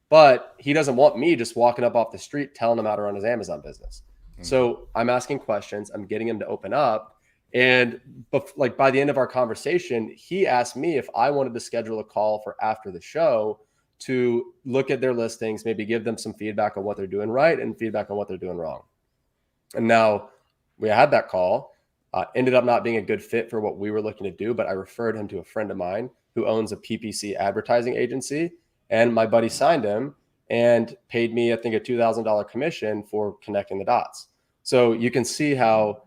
but he doesn't want me just walking up off the street telling him how to run his Amazon business. Mm-hmm. So I'm asking questions. I'm getting him to open up. And like by the end of our conversation, he asked me if I wanted to schedule a call for after the show to look at their listings, maybe give them some feedback on what they're doing right and feedback on what they're doing wrong. And now we had that call, ended up not being a good fit for what we were looking to do, but I referred him to a friend of mine who owns a PPC advertising agency, and my buddy signed him and paid me, I think, a $2,000 commission for connecting the dots. So you can see how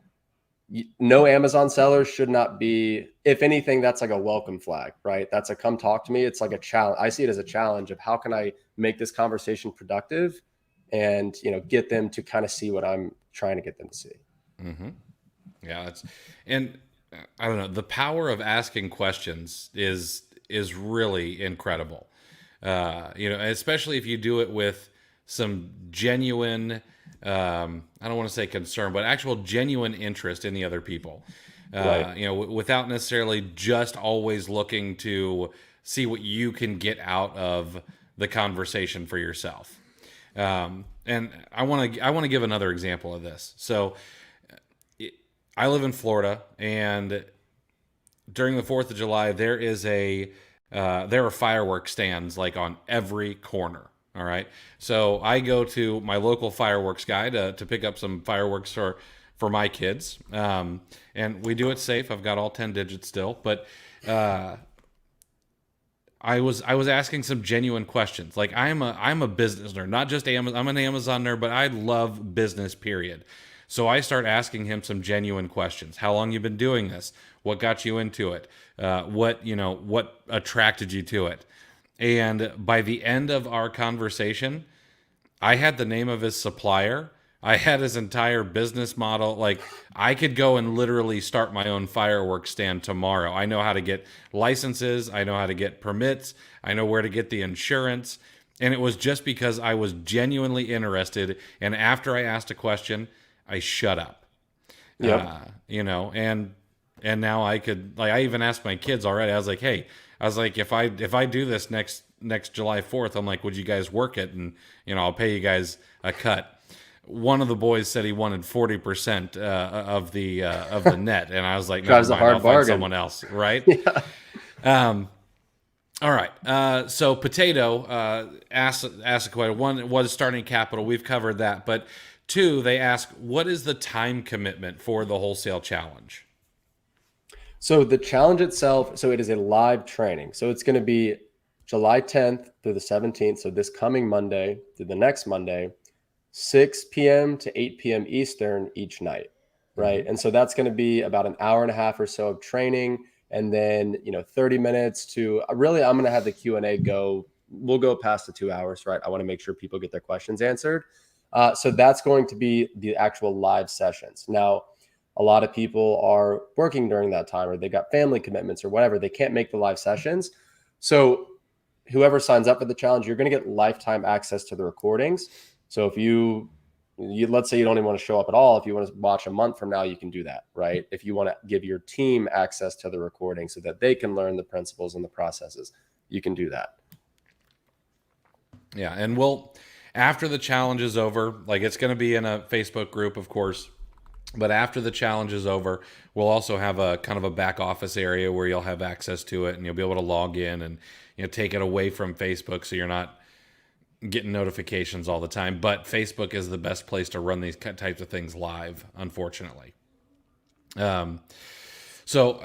no Amazon sellers should not be, if anything, that's like a welcome flag, right? That's a come talk to me. It's like a challenge. I see it as a challenge of how can I make this conversation productive and, get them to kind of see what I'm trying to get them to see. Mm-hmm. Yeah. And I don't know, the power of asking questions is really incredible. Especially if you do it with some genuine, I don't want to say concern, but actual genuine interest in the other people. Right. Without necessarily just always looking to see what you can get out of the conversation for yourself. And I want to give another example of this. So I live in Florida, and during the 4th of July, there are fireworks stands like on every corner. All right. So I go to my local fireworks guy to pick up some fireworks for my kids. And we do it safe. I've got all 10 digits still, but, I was asking some genuine questions. Like I'm a business nerd, not just Amazon. I'm an Amazon nerd, but I love business, period. So I start asking him some genuine questions. How long you been doing this? What got you into it? What attracted you to it? And by the end of our conversation, I had the name of his supplier. I had his entire business model. Like, I could go and literally start my own fireworks stand tomorrow. I know how to get licenses. I know how to get permits. I know where to get the insurance. And it was just because I was genuinely interested. And after I asked a question, I shut up. Yep. And now I could, like, I even asked my kids already. I was like, hey, if I do this next July 4th, I'm like, would you guys work it? And I'll pay you guys a cut. One of the boys said he wanted 40% of the net, and I was like, Drives never a mind, hard I'll find bargain. someone else, right? Yeah. All right. So Potato asked a question. One was starting capital. We've covered that, but two, they ask, what is the time commitment for the wholesale challenge? So the challenge itself, so it is a live training. So it's going to be July 10th through the 17th. So this coming Monday through the next Monday, 6 p.m. to 8 p.m. Eastern each night, right? Mm-hmm. And so that's going to be about an hour and a half or so of training, and then 30 minutes to really, I'm going to have the Q&A go. We'll go past the 2 hours, right? I want to make sure people get their questions answered. So that's going to be the actual live sessions. Now, a lot of people are working during that time, or they got family commitments or whatever. They can't make the live sessions. So whoever signs up for the challenge, you're going to get lifetime access to the recordings. So if you let's say you don't even want to show up at all, if you want to watch a month from now, you can do that, right? If you want to give your team access to the recording so that they can learn the principles and the processes, you can do that. Yeah, and after the challenge is over, like, it's going to be in a Facebook group, of course, but after the challenge is over, we'll also have a kind of a back office area where you'll have access to it, and you'll be able to log in and take it away from Facebook, so you're not getting notifications all the time. But Facebook is the best place to run these types of things live, unfortunately. So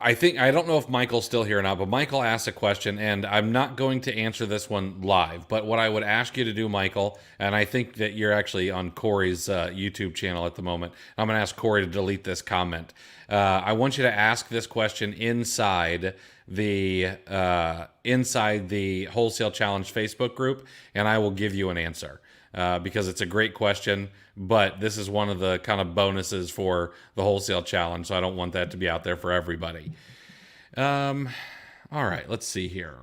I don't know if Michael's still here or not, but Michael asked a question, and I'm not going to answer this one live. But what I would ask you to do, Michael, and I think that you're actually on Corey's YouTube channel at the moment. I'm going to ask Corey to delete this comment. I want you to ask this question inside the Wholesale Challenge Facebook group, and I will give you an answer. Because it's a great question, but this is one of the kind of bonuses for the Wholesale Challenge, so I don't want that to be out there for everybody. All right, let's see here.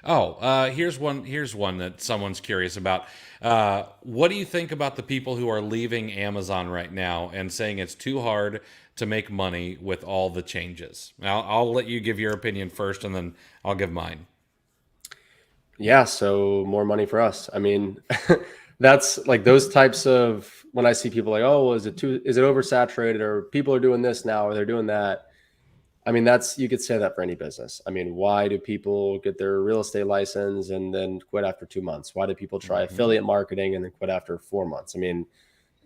Here's one that someone's curious about. What do you think about the people who are leaving Amazon right now and saying it's too hard to make money with all the changes? I'll let you give your opinion first, and then I'll give mine. Yeah, so more money for us. I mean, that's like those types of, when I see people like, oh, is it oversaturated, or people are doing this now, or they're doing that. I mean, you could say that for any business. I mean, why do people get their real estate license and then quit after 2 months? Why do people try affiliate marketing and then quit after 4 months? I mean,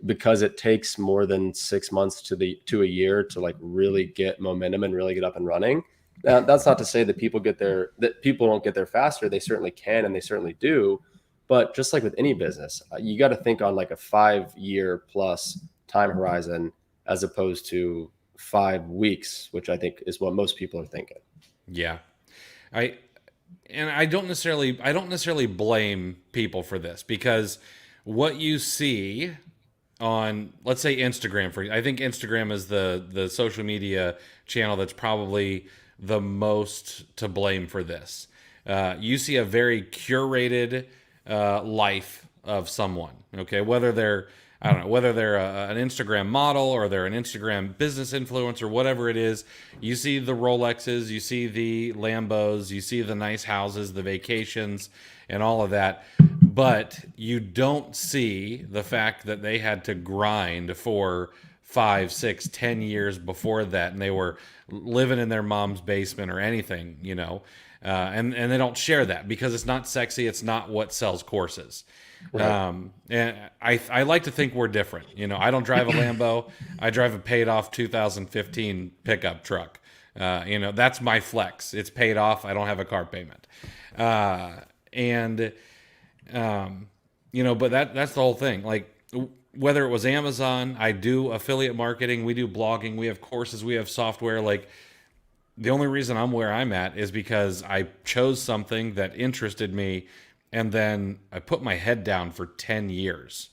because it takes more than 6 months to a year to like really get momentum and really get up and running. That's not to say that people don't get there faster. They certainly can, and they certainly do. But just like with any business, you got to think on like a 5-year plus time horizon, as opposed to 5 weeks, which I think is what most people are thinking. Yeah. I don't necessarily blame people for this, because what you see on, let's say, Instagram, I think Instagram is the social media channel that's probably the most to blame for this. You see a very curated life of someone, okay? Whether they're an Instagram model, or they're an Instagram business influencer, whatever it is, you see the Rolexes, you see the Lambos, you see the nice houses, the vacations, and all of that. But you don't see the fact that they had to grind for 5, 6, 10 years before that, and they were living in their mom's basement or anything, and they don't share that because it's not sexy. It's not what sells courses. Right. And I like to think we're different. I don't drive a Lambo. I drive a paid off 2015 pickup truck. That's my flex. It's paid off. I don't have a car payment. But that's the whole thing. Like, whether it was Amazon, I do affiliate marketing, we do blogging, we have courses, we have software. Like, the only reason I'm where I'm at is because I chose something that interested me, and then I put my head down for 10 years.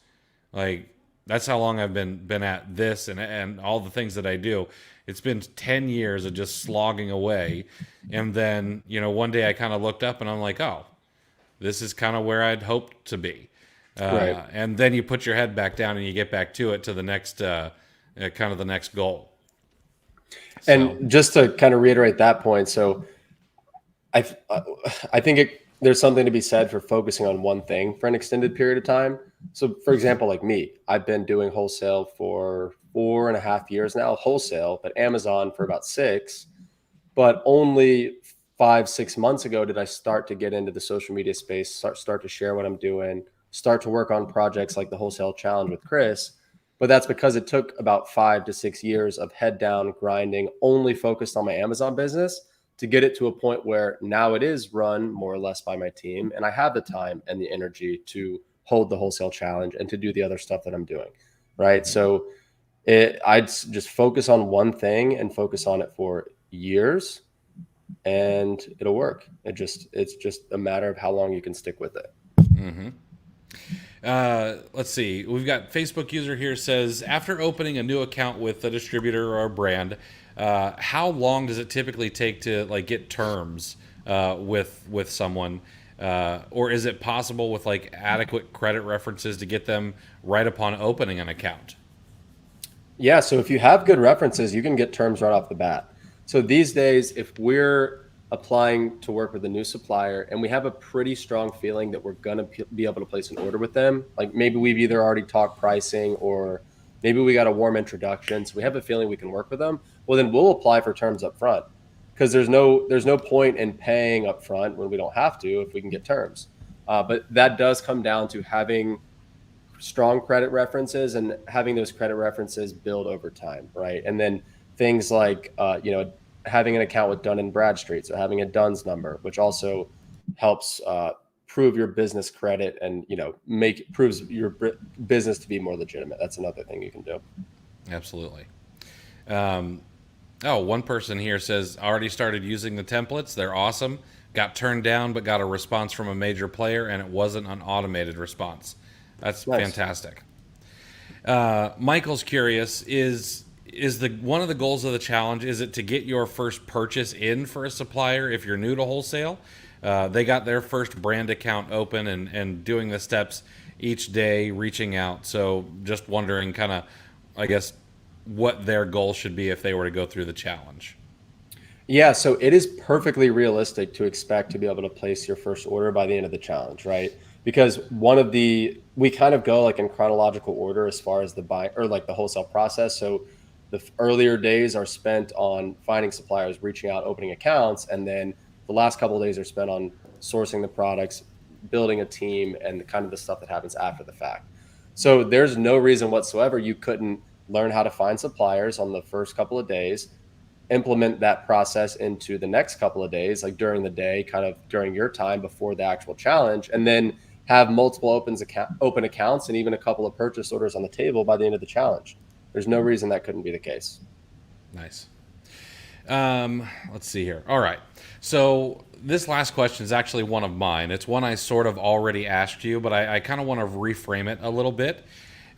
Like, that's how long I've been at this and all the things that I do. It's been 10 years of just slogging away. And then, one day I kind of looked up and I'm like, oh, this is kind of where I'd hoped to be. Right. And then you put your head back down and you get back to it, to the next, kind of the next goal. And just to kind of reiterate that point, so I think there's something to be said for focusing on one thing for an extended period of time. So, for example, like me, I've been doing wholesale for 4.5 years now, wholesale, but Amazon for about 6. But only 5-6 months ago did I start to get into the social media space, start to share what I'm doing, start to work on projects like the Wholesale Challenge with Chris. But that's because it took about 5 to 6 years of head down grinding, only focused on my Amazon business, to get it to a point where now it is run more or less by my team. And I have the time and the energy to hold the Wholesale Challenge and to do the other stuff that I'm doing. Right. So I'd just focus on one thing and focus on it for years, and it'll work. It's just a matter of how long you can stick with it. Mm-hmm. Let's see. We've got Facebook user here says, after opening a new account with a distributor or a brand, how long does it typically take to like get terms with someone? Or is it possible with like adequate credit references to get them right upon opening an account? Yeah. So if you have good references, you can get terms right off the bat. So these days, if we're applying to work with a new supplier and we have a pretty strong feeling that we're going to be able to place an order with them, like maybe we've either already talked pricing or maybe we got a warm introduction, so we have a feeling we can work with them, well, then we'll apply for terms up front, because there's no point in paying up front when we don't have to if we can get terms. But that does come down to having strong credit references and having those credit references build over time, right? And then things like having an account with Dun & Bradstreet, so having a Dunn's number, which also helps prove your business credit and proves your business to be more legitimate. That's another thing you can do. Absolutely. One person here says, already started using the templates. They're awesome. Got turned down, but got a response from a major player, and it wasn't an automated response. That's nice. Fantastic. Michael's curious, is one of the goals of the challenge, is it to get your first purchase in for a supplier if you're new to wholesale? They got their first brand account open and doing the steps each day, reaching out. So just wondering kind of, I guess, what their goal should be if they were to go through the challenge. Yeah, so it is perfectly realistic to expect to be able to place your first order by the end of the challenge, right? Because we kind of go like in chronological order as far as the buy or like the wholesale process. So the earlier days are spent on finding suppliers, reaching out, opening accounts, and then the last couple of days are spent on sourcing the products, building a team, and kind of the stuff that happens after the fact. So there's no reason whatsoever you couldn't learn how to find suppliers on the first couple of days, implement that process into the next couple of days, like during the day, kind of during your time before the actual challenge, and then have multiple open accounts and even a couple of purchase orders on the table by the end of the challenge. There's no reason that couldn't be the case. Nice. Let's see here. All right. So this last question is actually one of mine. It's one I sort of already asked you, but I kind of want to reframe it a little bit.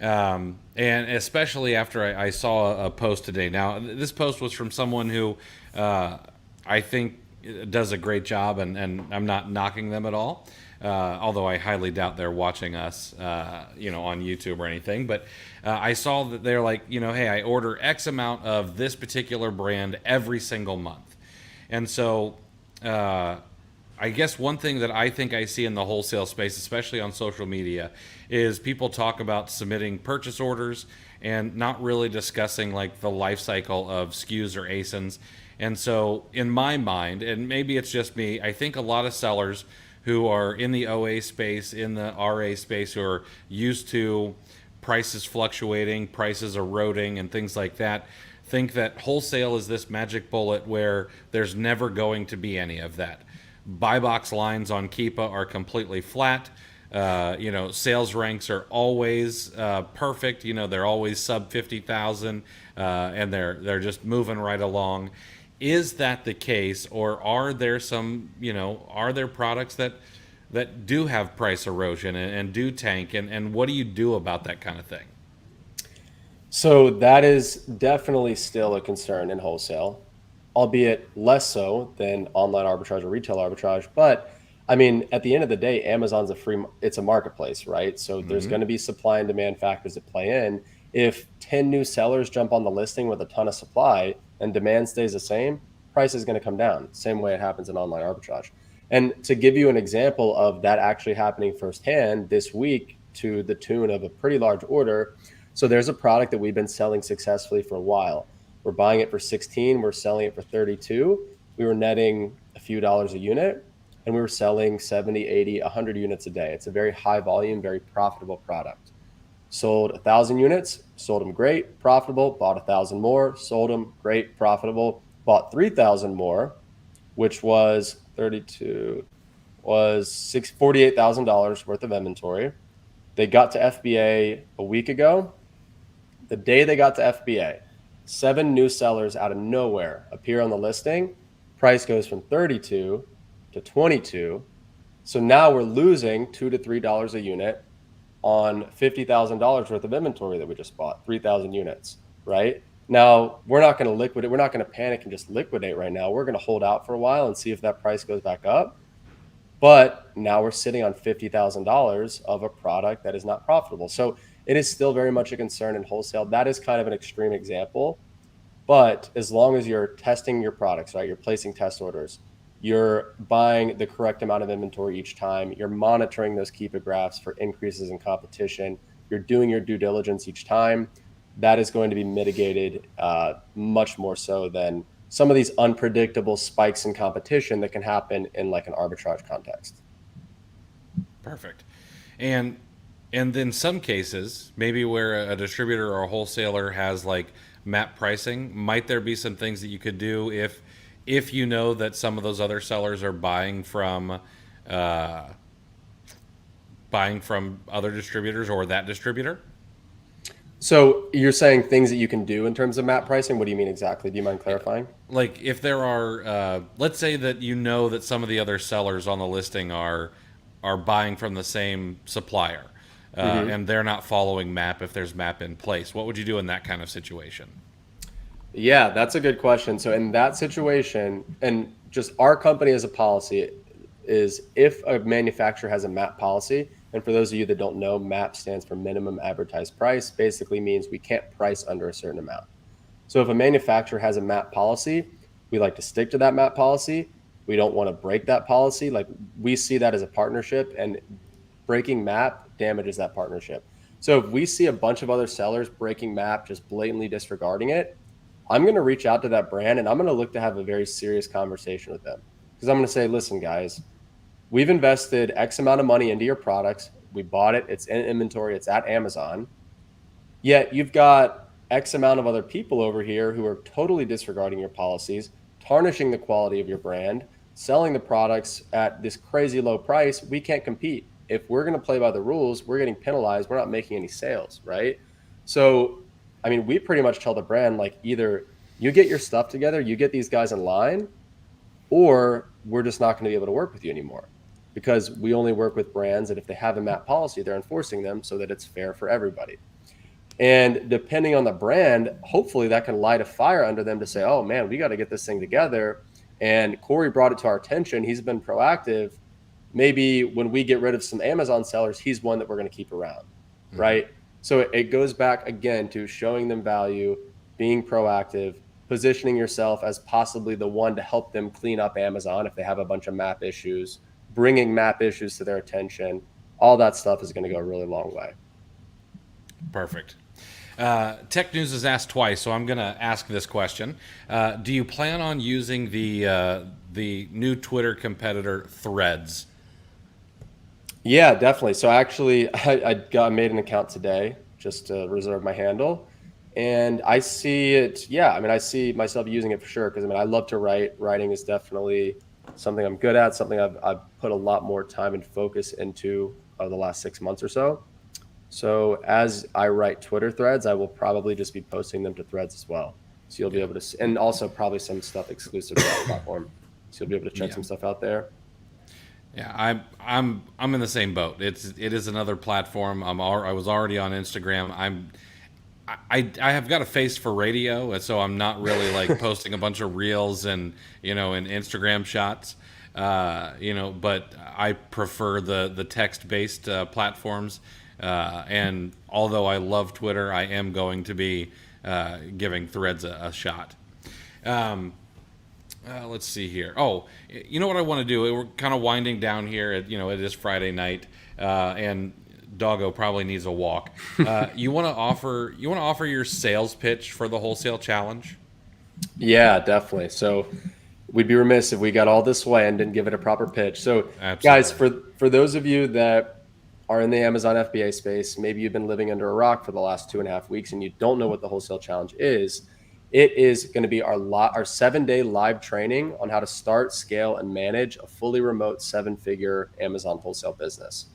And especially after I saw a post today. Now, this post was from someone who I think does a great job, and I'm not knocking them at all. Although I highly doubt they're watching us, on YouTube or anything. But I saw that they're like, hey, I order X amount of this particular brand every single month. And so I guess one thing that I think I see in the wholesale space, especially on social media, is people talk about submitting purchase orders and not really discussing like the life cycle of SKUs or ASINs. And so in my mind, and maybe it's just me, I think a lot of sellers who are in the OA space, in the RA space, who are used to prices fluctuating, prices eroding, and things like that, think that wholesale is this magic bullet where there's never going to be any of that. Buy box lines on Keepa are completely flat. Sales ranks are always perfect. They're always sub 50,000, and they're just moving right along. Is that the case, or are there some, are there products that that do have price erosion and do tank, and what do you do about that kind of thing? So that is definitely still a concern in wholesale, albeit less so than online arbitrage or retail arbitrage. But I mean, at the end of the day, Amazon's it's a marketplace, right? So there's Mm-hmm. going to be supply and demand factors that play in. If 10 new sellers jump on the listing with a ton of supply and demand stays the same, price is going to come down. Same way it happens in online arbitrage. And to give you an example of that actually happening firsthand this week to the tune of a pretty large order. So there's a product that we've been selling successfully for a while. We're buying it for 16, we're selling it for 32. We were netting a few dollars a unit, and we were selling 70, 80, 100 units a day. It's a very high volume, very profitable product. Sold 1,000 units, sold them great, profitable, bought 1,000 more, sold them great, profitable, bought 3,000 more, which was 32, was $48,000 worth of inventory. They got to FBA a week ago. The day they got to FBA, 7 new sellers out of nowhere appear on the listing. Price goes from 32 to 22. So now we're losing $2 to $3 a unit on $50,000 worth of inventory that we just bought, 3,000 units, right? Now, we're not going to liquidate. We're not going to panic and just liquidate right now. We're going to hold out for a while and see if that price goes back up. But now we're sitting on $50,000 of a product that is not profitable. So it is still very much a concern in wholesale. That is kind of an extreme example. But as long as you're testing your products, right, you're placing test orders, you're buying the correct amount of inventory each time, you're monitoring those Keepa graphs for increases in competition, you're doing your due diligence each time, that is going to be mitigated much more so than some of these unpredictable spikes in competition that can happen in like an arbitrage context. Perfect. And in some cases, maybe where a distributor or a wholesaler has like map pricing, might there be some things that you could do if you know that some of those other sellers are buying from other distributors or that distributor? So you're saying things that you can do in terms of map pricing? What do you mean exactly? Do you mind clarifying? Like if there are, let's say that you know that some of the other sellers on the listing are buying from the same supplier, and they're not following map if there's map in place. What would you do in that kind of situation? Yeah, that's a good question. So in that situation, and just our company as a policy is if a manufacturer has a MAP policy, and for those of you that don't know, MAP stands for minimum advertised price, basically means we can't price under a certain amount. So if a manufacturer has a MAP policy, we like to stick to that MAP policy. We don't want to break that policy. Like we see that as a partnership, and breaking MAP damages that partnership. So if we see a bunch of other sellers breaking MAP, just blatantly disregarding it, I'm going to reach out to that brand and I'm going to look to have a very serious conversation with them. Because I'm going to say, listen, guys, we've invested X amount of money into your products. We bought it. It's in inventory. It's at Amazon. Yet you've got X amount of other people over here who are totally disregarding your policies, tarnishing the quality of your brand, selling the products at this crazy low price. We can't compete. If we're going to play by the rules, we're getting penalized. We're not making any sales, right? So I mean, we pretty much tell the brand, like, either you get your stuff together, you get these guys in line, or we're just not going to be able to work with you anymore, because we only work with brands that if they have a MAP policy, they're enforcing them so that it's fair for everybody. And depending on the brand, hopefully that can light a fire under them to say, oh man, we got to get this thing together. And Corey brought it to our attention. He's been proactive. Maybe when we get rid of some Amazon sellers, he's one that we're going to keep around, right? So it goes back again to showing them value, being proactive, positioning yourself as possibly the one to help them clean up Amazon if they have a bunch of map issues, bringing map issues to their attention. All that stuff is going to go a really long way. Perfect. Tech News has asked twice, so I'm going to ask this question. Do you plan on using the new Twitter competitor Threads? Yeah, definitely. So actually, I made an account today just to reserve my handle. And I see it. Yeah, I mean, I see myself using it for sure, because I mean, I love to write. Writing is definitely something I'm good at, something I've put a lot more time and focus into the last 6 months or so. So as I write Twitter threads, I will probably just be posting them to Threads as well. So you'll be able to, and also probably some stuff exclusive to that platform. So you'll be able to check some stuff out there. Yeah, I'm in the same boat. It is another platform. I was already on Instagram. I have got a face for radio, and so I'm not really like posting a bunch of reels and and Instagram shots. But I prefer the text based platforms. And although I love Twitter, I am going to be giving Threads a shot. Um, let's see here. Oh, you know what I want to do? We're kind of winding down here. It is Friday night, and Doggo probably needs a walk. You want to offer your sales pitch for the wholesale challenge? Yeah, definitely. So we'd be remiss if we got all this way and didn't give it a proper pitch. So guys, Absolutely. for those of you that are in the Amazon FBA space, maybe you've been living under a rock for the last 2.5 weeks and you don't know what the wholesale challenge is. It is going to be our 7-day live training on how to start, scale, and manage a fully remote 7-figure Amazon wholesale business.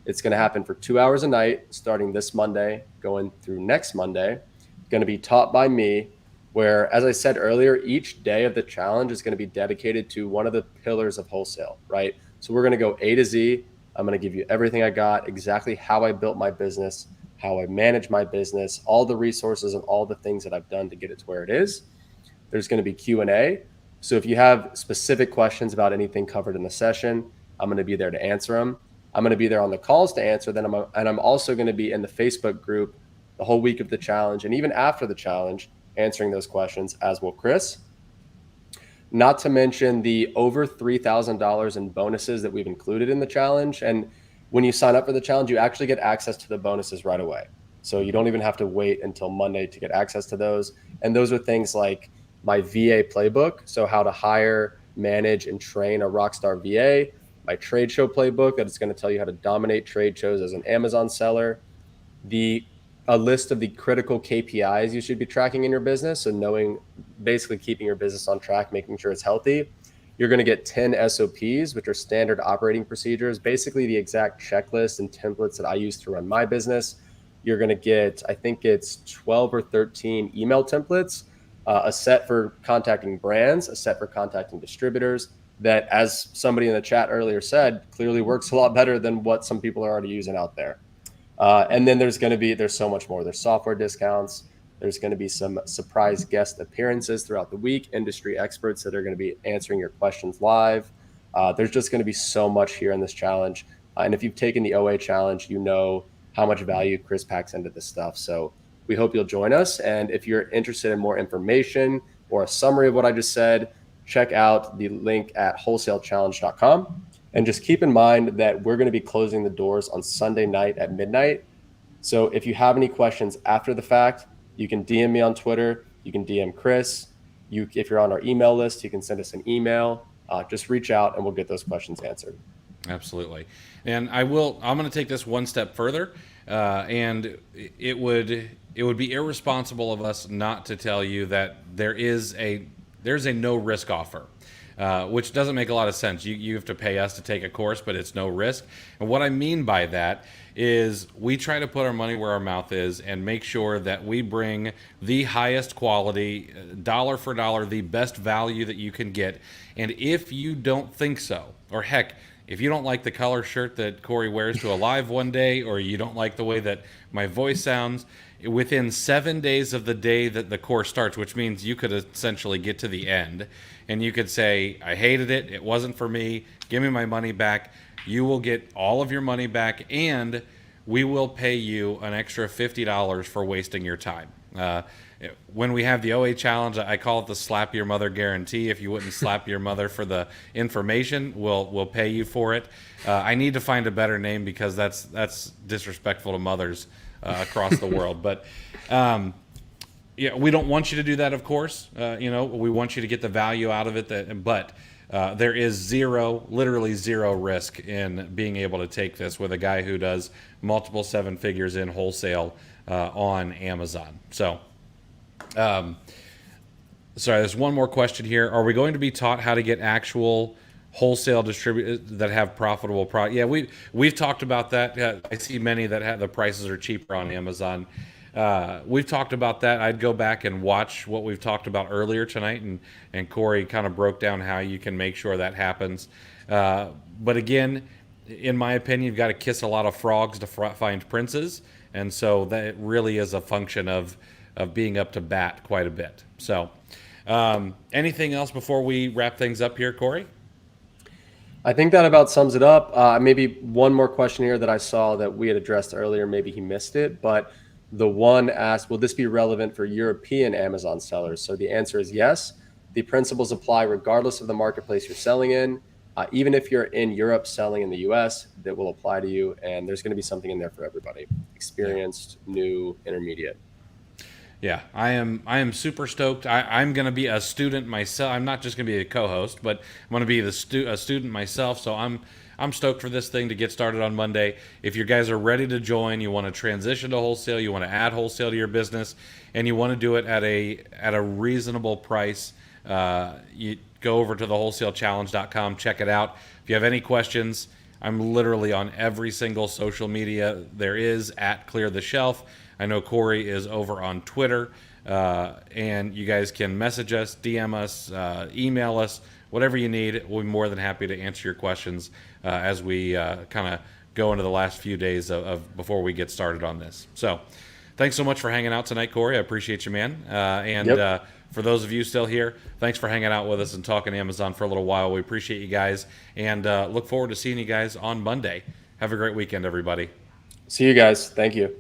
It's going to happen for 2 hours a night, starting this Monday, going through next Monday. Going to be taught by me, where, as I said earlier, each day of the challenge is going to be dedicated to one of the pillars of wholesale, right? So we're going to go A to Z. I'm going to give you everything I got, exactly how I built my business, how I manage my business, all the resources and all the things that I've done to get it to where it is. There's going to be Q&A. So if you have specific questions about anything covered in the session, I'm going to be there to answer them. I'm going to be there on the calls to answer them. And I'm also going to be in the Facebook group the whole week of the challenge and even after the challenge, answering those questions, as will Chris. Not to mention the over $3,000 in bonuses that we've included in the challenge. And when you sign up for the challenge, you actually get access to the bonuses right away. So you don't even have to wait until Monday to get access to those. And those are things like my VA playbook. So how to hire, manage, and train a rockstar VA, my trade show playbook that is going to tell you how to dominate trade shows as an Amazon seller, a list of the critical KPIs you should be tracking in your business. So knowing, basically keeping your business on track, making sure it's healthy. You're going to get 10 SOPs, which are standard operating procedures, basically the exact checklist and templates that I use to run my business. You're going to get, I think it's 12 or 13 email templates, a set for contacting brands, a set for contacting distributors that, as somebody in the chat earlier said, clearly works a lot better than what some people are already using out there. And then there's so much more. There's software discounts. There's going to be some surprise guest appearances throughout the week, industry experts that are going to be answering your questions live. There's just going to be so much here in this challenge. And if you've taken the OA challenge, you know how much value Chris packs into this stuff. So we hope you'll join us. And if you're interested in more information or a summary of what I just said, check out the link at wholesalechallenge.com. And just keep in mind that we're going to be closing the doors on Sunday night at midnight. So if you have any questions after the fact, you can DM me on Twitter. You can DM Chris. If you're on our email list, you can send us an email. Just reach out and we'll get those questions answered. Absolutely. And I'm going to take this one step further. And it would be irresponsible of us not to tell you that there's a no risk offer. Which doesn't make a lot of sense. You have to pay us to take a course, but it's no risk. And what I mean by that is we try to put our money where our mouth is and make sure that we bring the highest quality, dollar for dollar, the best value that you can get. And if you don't think so, or heck, if you don't like the color shirt that Corey wears to a live one day, or you don't like the way that my voice sounds, within 7 days of the day that the course starts, which means you could essentially get to the end and you could say, I hated it, it wasn't for me, give me my money back. You will get all of your money back, and we will pay you an extra $50 for wasting your time. When we have the OA challenge, I call it the slap your mother guarantee. If you wouldn't slap your mother for the information, we'll pay you for it. I need to find a better name because that's disrespectful to mothers across the world. But yeah, we don't want you to do that, of course. We want you to get the value out of it. But there is literally zero risk in being able to take this with a guy who does multiple 7 figures in wholesale on Amazon. So, sorry, there's one more question here. Are we going to be taught how to get actual wholesale distributors that have profitable product? Yeah, we've talked about that. I see many that have the prices are cheaper on Amazon. We've talked about that. I'd go back and watch what we've talked about earlier tonight, and Corey kind of broke down how you can make sure that happens. But again, in my opinion, you've got to kiss a lot of frogs to find princes, and so that really is a function of being up to bat quite a bit. So, anything else before we wrap things up here, Corey? I think that about sums it up. Maybe one more question here that I saw that we had addressed earlier. Maybe he missed it, but the one asked, will this be relevant for European Amazon sellers? So the answer is yes. The principles apply regardless of the marketplace you're selling in. Even if you're in Europe selling in the US, that will apply to you. And there's going to be something in there for everybody: experienced, new, intermediate. Yeah, I am super stoked. I'm going to be a student myself. I'm not just going to be a co-host, but I'm going to be a student myself. So I'm stoked for this thing to get started on Monday. If you guys are ready to join, you want to transition to wholesale, you want to add wholesale to your business, and you want to do it at a reasonable price, you go over to the wholesalechallenge.com, check it out. If you have any questions, I'm literally on every single social media there is at Clear the Shelf. I know Corey is over on Twitter, and you guys can message us, DM us, email us, whatever you need. We'll be more than happy to answer your questions as we kind of go into the last few days of before we get started on this. So thanks so much for hanging out tonight, Corey. I appreciate you, man. And for those of you still here, thanks for hanging out with us and talking Amazon for a little while. We appreciate you guys, and look forward to seeing you guys on Monday. Have a great weekend, everybody. See you guys. Thank you.